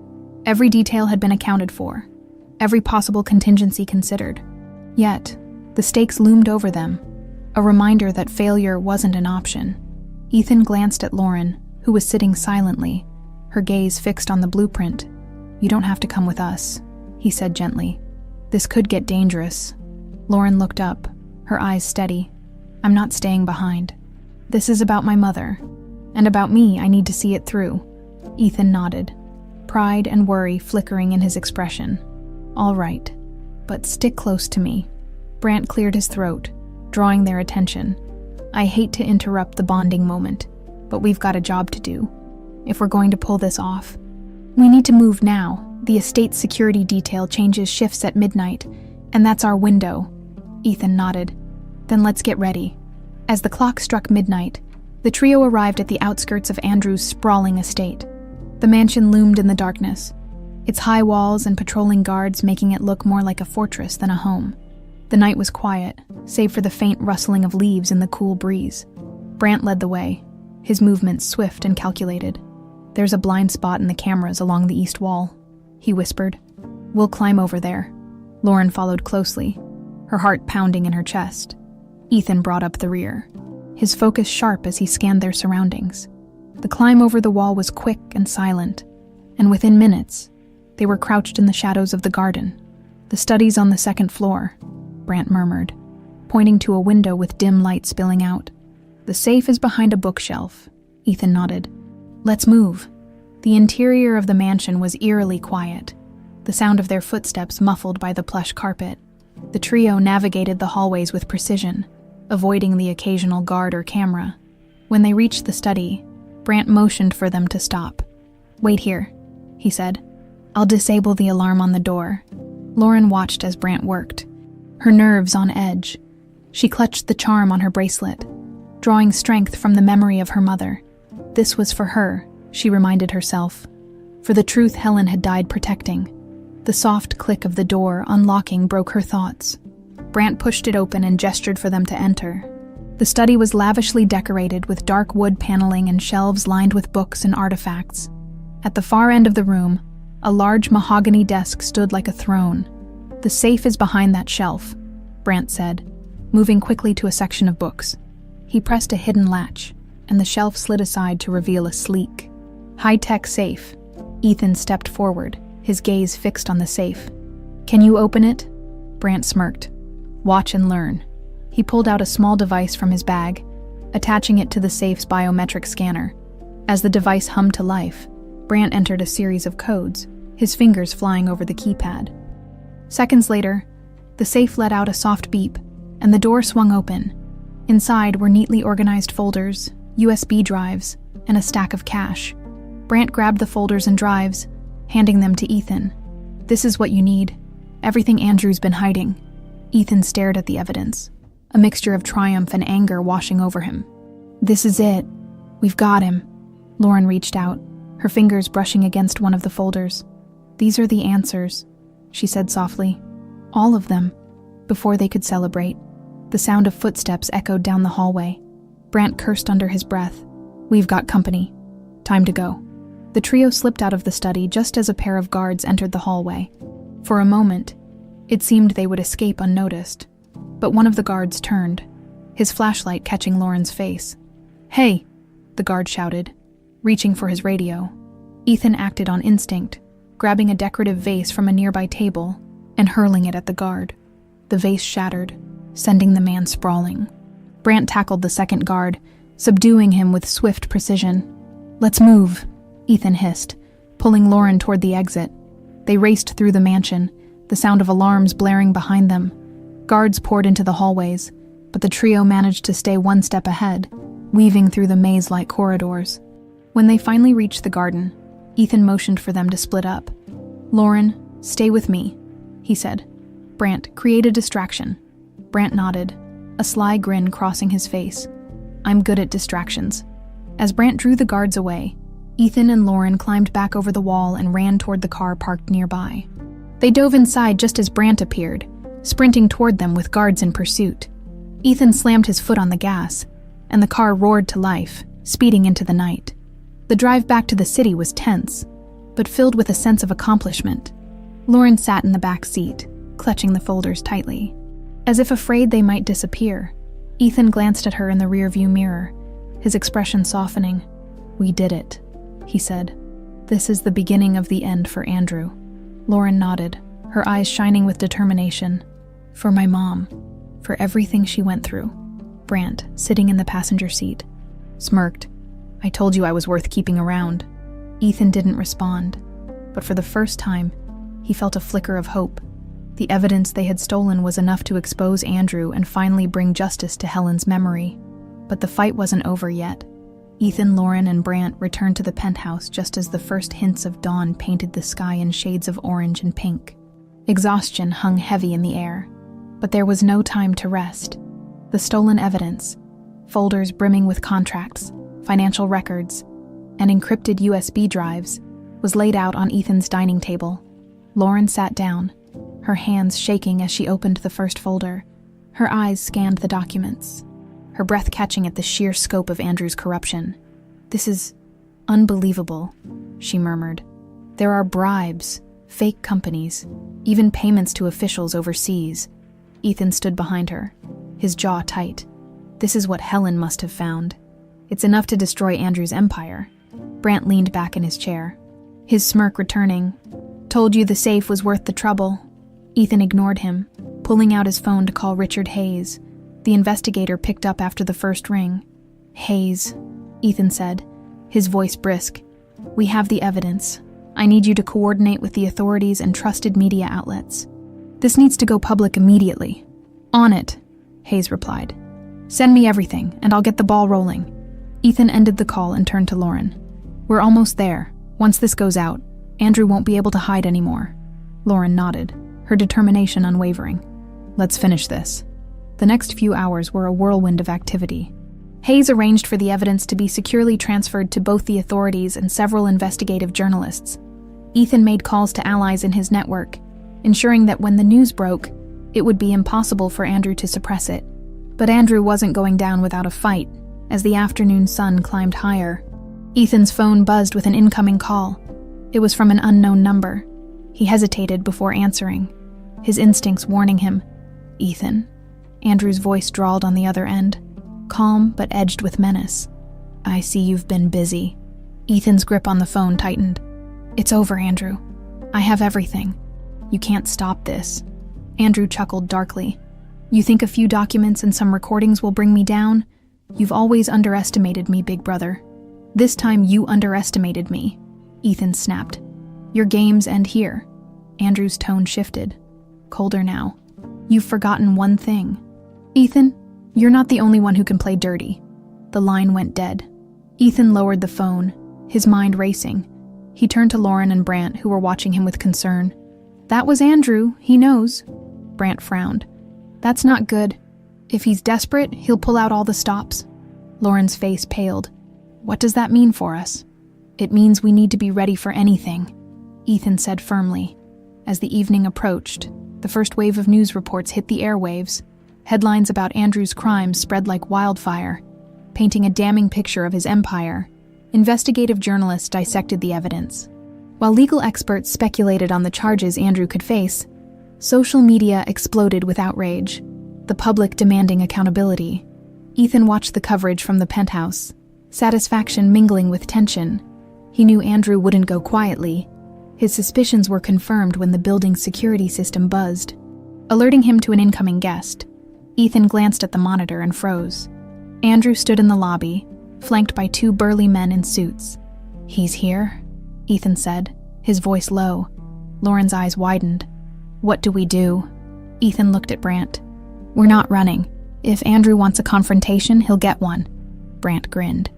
Every detail had been accounted for, every possible contingency considered. Yet, the stakes loomed over them, a reminder that failure wasn't an option. Ethan glanced at Lauren, who was sitting silently, her gaze fixed on the blueprint. You don't have to come with us, he said gently. This could get dangerous. Lauren looked up, her eyes steady. I'm not staying behind. This is about my mother. And about me, I need to see it through. Ethan nodded, pride and worry flickering in his expression. All right, but stick close to me. Brant cleared his throat, drawing their attention. I hate to interrupt the bonding moment, but we've got a job to do. If we're going to pull this off, we need to move now. The estate security detail changes shifts at midnight, and that's our window. Ethan nodded. Then let's get ready. As the clock struck midnight, the trio arrived at the outskirts of Andrew's sprawling estate. The mansion loomed in the darkness, its high walls and patrolling guards making it look more like a fortress than a home. The night was quiet, save for the faint rustling of leaves in the cool breeze. Brant led the way, his movements swift and calculated. There's a blind spot in the cameras along the east wall, he whispered. We'll climb over there. Lauren followed closely, her heart pounding in her chest. Ethan brought up the rear, his focus sharp as he scanned their surroundings. The climb over the wall was quick and silent, and within minutes, they were crouched in the shadows of the garden, the studies on the second floor. Brant murmured, pointing to a window with dim light spilling out. The safe is behind a bookshelf, Ethan nodded. Let's move. The interior of the mansion was eerily quiet, the sound of their footsteps muffled by the plush carpet. The trio navigated the hallways with precision, avoiding the occasional guard or camera. When they reached the study, Brant motioned for them to stop. Wait here, he said. I'll disable the alarm on the door. Lauren watched as Brant worked, her nerves on edge. She clutched the charm on her bracelet, drawing strength from the memory of her mother. This was for her, she reminded herself, for the truth Helen had died protecting. The soft click of the door unlocking broke her thoughts. Brant pushed it open and gestured for them to enter. The study was lavishly decorated with dark wood paneling and shelves lined with books and artifacts. At the far end of the room, a large mahogany desk stood like a throne. The safe is behind that shelf, Brant said, moving quickly to a section of books. He pressed a hidden latch, and the shelf slid aside to reveal a sleek, high-tech safe. Ethan stepped forward, his gaze fixed on the safe. Can you open it? Brant smirked. Watch and learn. He pulled out a small device from his bag, attaching it to the safe's biometric scanner. As the device hummed to life, Brant entered a series of codes, his fingers flying over the keypad. Seconds later, the safe let out a soft beep, and the door swung open. Inside were neatly organized folders, USB drives, and a stack of cash. Brant grabbed the folders and drives, handing them to Ethan. This is what you need. Everything Andrew's been hiding. Ethan stared at the evidence, a mixture of triumph and anger washing over him. This is it. We've got him. Lauren reached out, her fingers brushing against one of the folders. These are the answers, she said softly. All of them. Before they could celebrate, the sound of footsteps echoed down the hallway. Brant cursed under his breath. We've got company. Time to go. The trio slipped out of the study just as a pair of guards entered the hallway. For a moment, it seemed they would escape unnoticed, but one of the guards turned, his flashlight catching Lauren's face. Hey, the guard shouted, reaching for his radio. Ethan acted on instinct, grabbing a decorative vase from a nearby table and hurling it at the guard. The vase shattered, sending the man sprawling. Brant tackled the second guard, subduing him with swift precision. Let's move, Ethan hissed, pulling Lauren toward the exit. They raced through the mansion, the sound of alarms blaring behind them. Guards poured into the hallways, but the trio managed to stay one step ahead, weaving through the maze-like corridors. When they finally reached the garden, Ethan motioned for them to split up. Lauren, stay with me, he said. Brant, create a distraction. Brant nodded, a sly grin crossing his face. I'm good at distractions. As Brant drew the guards away, Ethan and Lauren climbed back over the wall and ran toward the car parked nearby. They dove inside just as Brant appeared, sprinting toward them with guards in pursuit. Ethan slammed his foot on the gas, and the car roared to life, speeding into the night. The drive back to the city was tense, but filled with a sense of accomplishment. Lauren sat in the back seat, clutching the folders tightly. As if afraid they might disappear, Ethan glanced at her in the rearview mirror, his expression softening. We did it, he said. This is the beginning of the end for Andrew. Lauren nodded, her eyes shining with determination. For my mom, for everything she went through. Brant, sitting in the passenger seat, smirked. I told you I was worth keeping around. Ethan didn't respond, but for the first time, he felt a flicker of hope. The evidence they had stolen was enough to expose Andrew and finally bring justice to Helen's memory. But the fight wasn't over yet. Ethan, Lauren, and Brant returned to the penthouse just as the first hints of dawn painted the sky in shades of orange and pink. Exhaustion hung heavy in the air, but there was no time to rest. The stolen evidence, folders brimming with contracts, financial records, and encrypted USB drives, was laid out on Ethan's dining table. Lauren sat down, her hands shaking as she opened the first folder. Her eyes scanned the documents, her breath catching at the sheer scope of Andrew's corruption. This is unbelievable, she murmured. There are bribes, fake companies, even payments to officials overseas. Ethan stood behind her, his jaw tight. This is what Helen must have found. It's enough to destroy Andrew's empire. Brant leaned back in his chair, his smirk returning. Told you the safe was worth the trouble. Ethan ignored him, Pulling out his phone to call Richard Hayes, the investigator picked up after the first ring. "Hayes," Ethan said, his voice brisk. "We have the evidence. I need you to coordinate with the authorities and trusted media outlets. This needs to go public immediately." "On it," Hayes replied. "Send me everything, and I'll get the ball rolling." Ethan ended the call and turned to Lauren. "We're almost there. Once this goes out, Andrew won't be able to hide anymore." Lauren nodded, her determination unwavering. "Let's finish this." The next few hours were a whirlwind of activity. Hayes arranged for the evidence to be securely transferred to both the authorities and several investigative journalists. Ethan made calls to allies in his network, ensuring that when the news broke, it would be impossible for Andrew to suppress it. But Andrew wasn't going down without a fight. As the afternoon sun climbed higher, Ethan's phone buzzed with an incoming call. It was from an unknown number. He hesitated before answering, his instincts warning him. "Ethan?" Andrew's voice drawled on the other end, calm but edged with menace. "I see you've been busy." Ethan's grip on the phone tightened. "It's over, Andrew. I have everything. You can't stop this." Andrew chuckled darkly. "You think a few documents and some recordings will bring me down? You've always underestimated me, big brother. This time you underestimated me." Ethan snapped. "Your games end here." Andrew's tone shifted, colder now. "You've forgotten one thing. Ethan, you're not the only one who can play dirty." The line went dead. Ethan lowered the phone, his mind racing. He turned to Lauren and Brant, who were watching him with concern. "That was Andrew, he knows." Brant frowned. "That's not good. If he's desperate, he'll pull out all the stops." Lauren's face paled. "What does that mean for us?" "It means we need to be ready for anything," Ethan said firmly. As the evening approached, the first wave of news reports hit the airwaves. Headlines about Andrew's crimes spread like wildfire, painting a damning picture of his empire. Investigative journalists dissected the evidence. While legal experts speculated on the charges Andrew could face, social media exploded with outrage, the public demanding accountability. Ethan watched the coverage from the penthouse, satisfaction mingling with tension. He knew Andrew wouldn't go quietly. His suspicions were confirmed when the building's security system buzzed, alerting him to an incoming guest. Ethan glanced at the monitor and froze. Andrew stood in the lobby, flanked by two burly men in suits. "He's here?" Ethan said, his voice low. Lauren's eyes widened. "What do we do?" Ethan looked at Brant. "We're not running. If Andrew wants a confrontation, he'll get one." Brant grinned,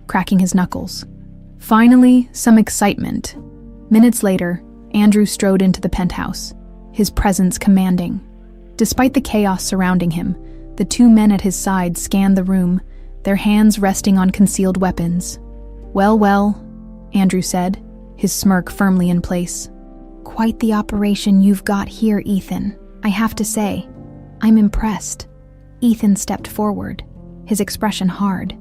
cracking his knuckles. Finally, some excitement. Minutes later, Andrew strode into the penthouse, his presence commanding. Despite the chaos surrounding him, the two men at his side scanned the room, their hands resting on concealed weapons. Well, Andrew said, his smirk firmly in place. "Quite the operation you've got here, Ethan. I have to say, I'm impressed." Ethan stepped forward, his expression hard.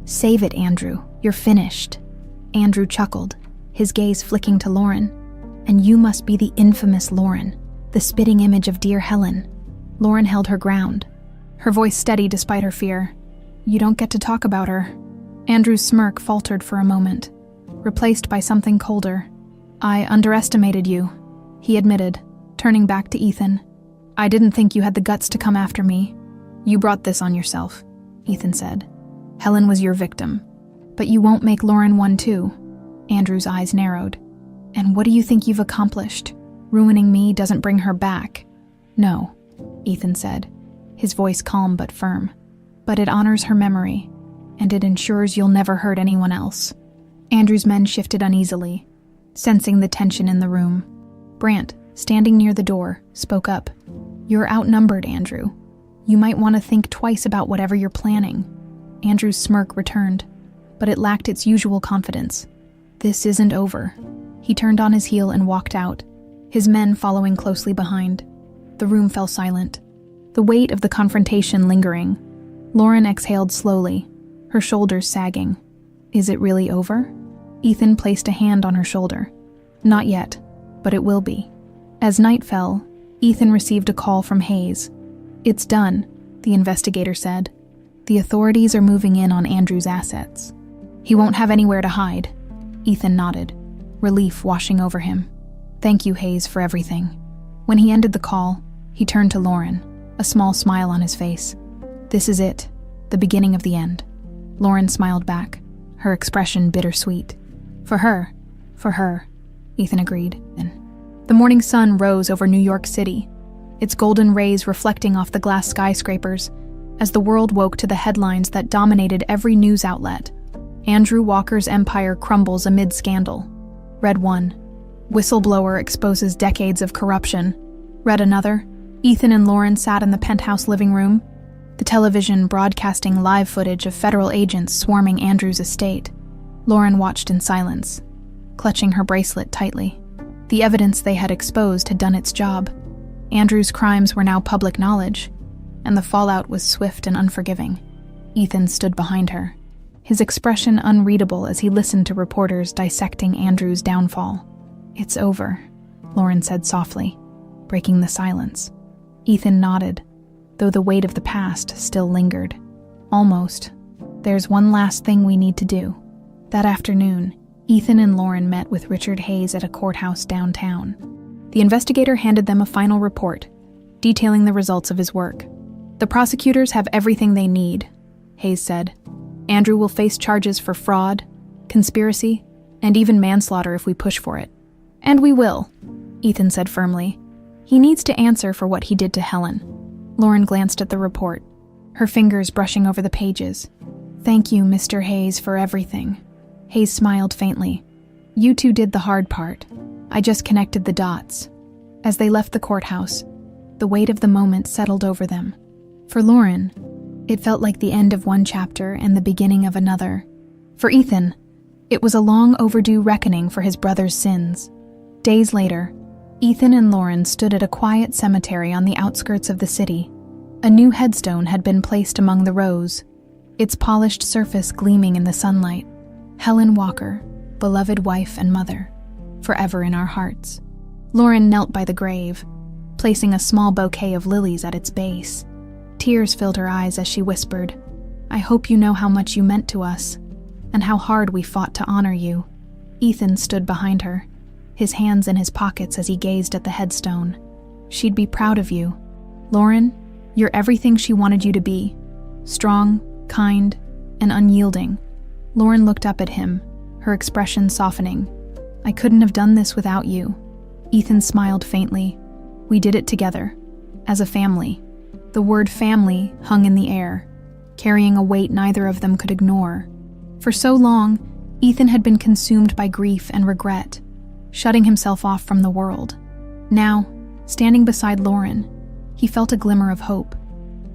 "Save it, Andrew. You're finished." Andrew chuckled, his gaze flicking to Lauren. "And you must be the infamous Lauren, the spitting image of dear Helen." Lauren held her ground, her voice steady despite her fear. "You don't get to talk about her." Andrew's smirk faltered for a moment, replaced by something colder. "I underestimated you," he admitted, turning back to Ethan. "I didn't think you had the guts to come after me. You brought this on yourself," Ethan said. "Helen was your victim. But you won't make Lauren one too." Andrew's eyes narrowed. "And what do you think you've accomplished? Ruining me doesn't bring her back." "No," Ethan said, his voice calm but firm. "But it honors her memory, and it ensures you'll never hurt anyone else." Andrew's men shifted uneasily, sensing the tension in the room. Brant, standing near the door, spoke up. "You're outnumbered, Andrew. You might want to think twice about whatever you're planning." Andrew's smirk returned, but it lacked its usual confidence. "This isn't over." He turned on his heel and walked out, his men following closely behind. The room fell silent, the weight of the confrontation lingering. Lauren exhaled slowly, her shoulders sagging. "Is it really over?" Ethan placed a hand on her shoulder. "Not yet, but it will be." As night fell, Ethan received a call from Hayes. "It's done," the investigator said. "The authorities are moving in on Andrew's assets. He won't have anywhere to hide." Ethan nodded, relief washing over him. "Thank you, Hayes, for everything." When he ended the call, He turned to Lauren, a small smile on his face. "This is it, the beginning of the end." Lauren smiled back, her expression bittersweet. For her, Ethan agreed. The morning sun rose over New York City, its golden rays reflecting off the glass skyscrapers as the world woke to the headlines that dominated every news outlet. Andrew Walker's empire crumbles amid scandal. Read 1. Whistleblower exposes decades of corruption. Read another. Ethan and Lauren sat in the penthouse living room, the television broadcasting live footage of federal agents swarming Andrew's estate. Lauren watched in silence, clutching her bracelet tightly. The evidence they had exposed had done its job. Andrew's crimes were now public knowledge, and the fallout was swift and unforgiving. Ethan stood behind her, his expression unreadable as he listened to reporters dissecting Andrew's downfall. "It's over," Lauren said softly, breaking the silence. Ethan nodded, though the weight of the past still lingered. "Almost. There's one last thing we need to do." That afternoon, Ethan and Lauren met with Richard Hayes at a courthouse downtown. The investigator handed them a final report, detailing the results of his work. "The prosecutors have everything they need," Hayes said. "Andrew will face charges for fraud, conspiracy, and even manslaughter if we push for it." "And we will," Ethan said firmly. "He needs to answer for what he did to Helen." Lauren glanced at the report, her fingers brushing over the pages. "Thank you, Mr. Hayes, for everything." Hayes smiled faintly. "You two did the hard part. I just connected the dots." As they left the courthouse, the weight of the moment settled over them. For Lauren, it felt like the end of one chapter and the beginning of another. For Ethan, it was a long overdue reckoning for his brother's sins. Days later, Ethan and Lauren stood at a quiet cemetery on the outskirts of the city. A new headstone had been placed among the rows, its polished surface gleaming in the sunlight. "Helen Walker, beloved wife and mother, forever in our hearts." Lauren knelt by the grave, placing a small bouquet of lilies at its base. Tears filled her eyes as she whispered, "I hope you know how much you meant to us, and how hard we fought to honor you." Ethan stood behind her, his hands in his pockets as he gazed at the headstone. "She'd be proud of you. Lauren, you're everything she wanted you to be. Strong, kind, and unyielding." Lauren looked up at him, her expression softening. "I couldn't have done this without you." Ethan smiled faintly. "We did it together, as a family." The word family hung in the air, carrying a weight neither of them could ignore. For so long, Ethan had been consumed by grief and regret, shutting himself off from the world. Now, standing beside Lauren, he felt a glimmer of hope,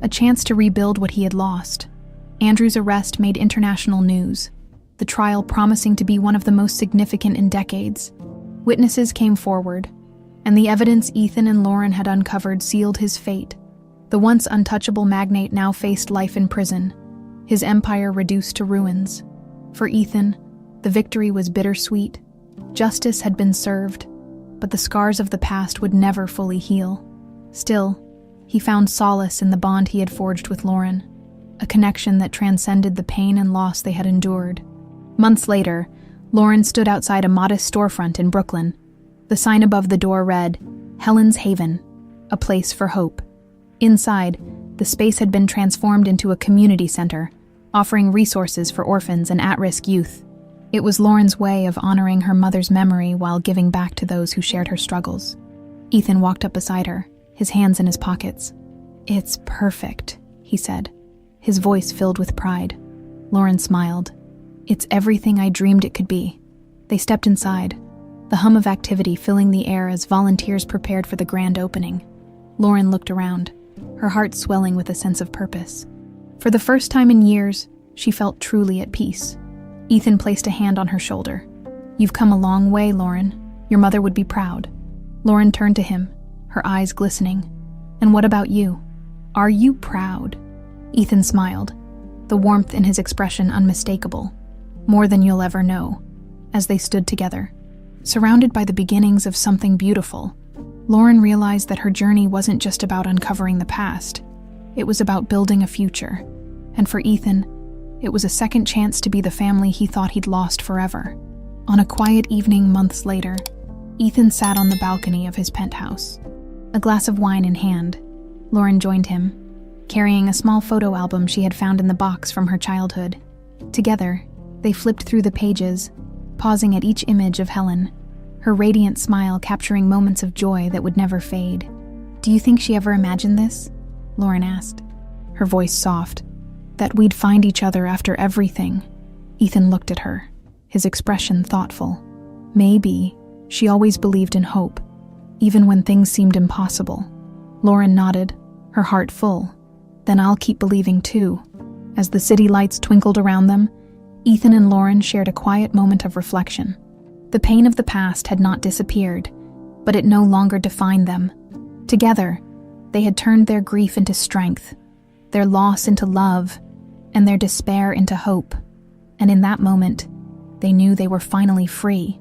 a chance to rebuild what he had lost. Andrew's arrest made international news, the trial promising to be one of the most significant in decades. Witnesses came forward, and the evidence Ethan and Lauren had uncovered sealed his fate. The once untouchable magnate now faced life in prison, his empire reduced to ruins. For Ethan, the victory was bittersweet. Justice had been served, but the scars of the past would never fully heal. Still, he found solace in the bond he had forged with Lauren, a connection that transcended the pain and loss they had endured. Months later, Lauren stood outside a modest storefront in Brooklyn. The sign above the door read, "Helen's Haven, a place for hope." Inside, the space had been transformed into a community center, offering resources for orphans and at-risk youth. It was Lauren's way of honoring her mother's memory while giving back to those who shared her struggles. Ethan walked up beside her, his hands in his pockets. "It's perfect," he said, his voice filled with pride. Lauren smiled. "It's everything I dreamed it could be." They stepped inside, the hum of activity filling the air as volunteers prepared for the grand opening. Lauren looked around, her heart swelling with a sense of purpose. For the first time in years, she felt truly at peace. Ethan placed a hand on her shoulder. "You've come a long way, Lauren. Your mother would be proud." Lauren turned to him, her eyes glistening. "And what about you? Are you proud?" Ethan smiled, the warmth in his expression unmistakable. "More than you'll ever know." As they stood together, surrounded by the beginnings of something beautiful, Lauren realized that her journey wasn't just about uncovering the past. It was about building a future. And for Ethan, it was a second chance to be the family he thought he'd lost forever. On a quiet evening months later, Ethan sat on the balcony of his penthouse. A glass of wine in hand, Lauren joined him, carrying a small photo album she had found in the box from her childhood. Together, they flipped through the pages, pausing at each image of Helen, her radiant smile capturing moments of joy that would never fade. "Do you think she ever imagined this?" Lauren asked, her voice soft. "That we'd find each other after everything?" Ethan looked at her, his expression thoughtful. "Maybe. She always believed in hope, even when things seemed impossible." Lauren nodded, her heart full. "Then I'll keep believing too." As the city lights twinkled around them, Ethan and Lauren shared a quiet moment of reflection. The pain of the past had not disappeared, but it no longer defined them. Together, they had turned their grief into strength, their loss into love, and their despair into hope. And in that moment, they knew they were finally free.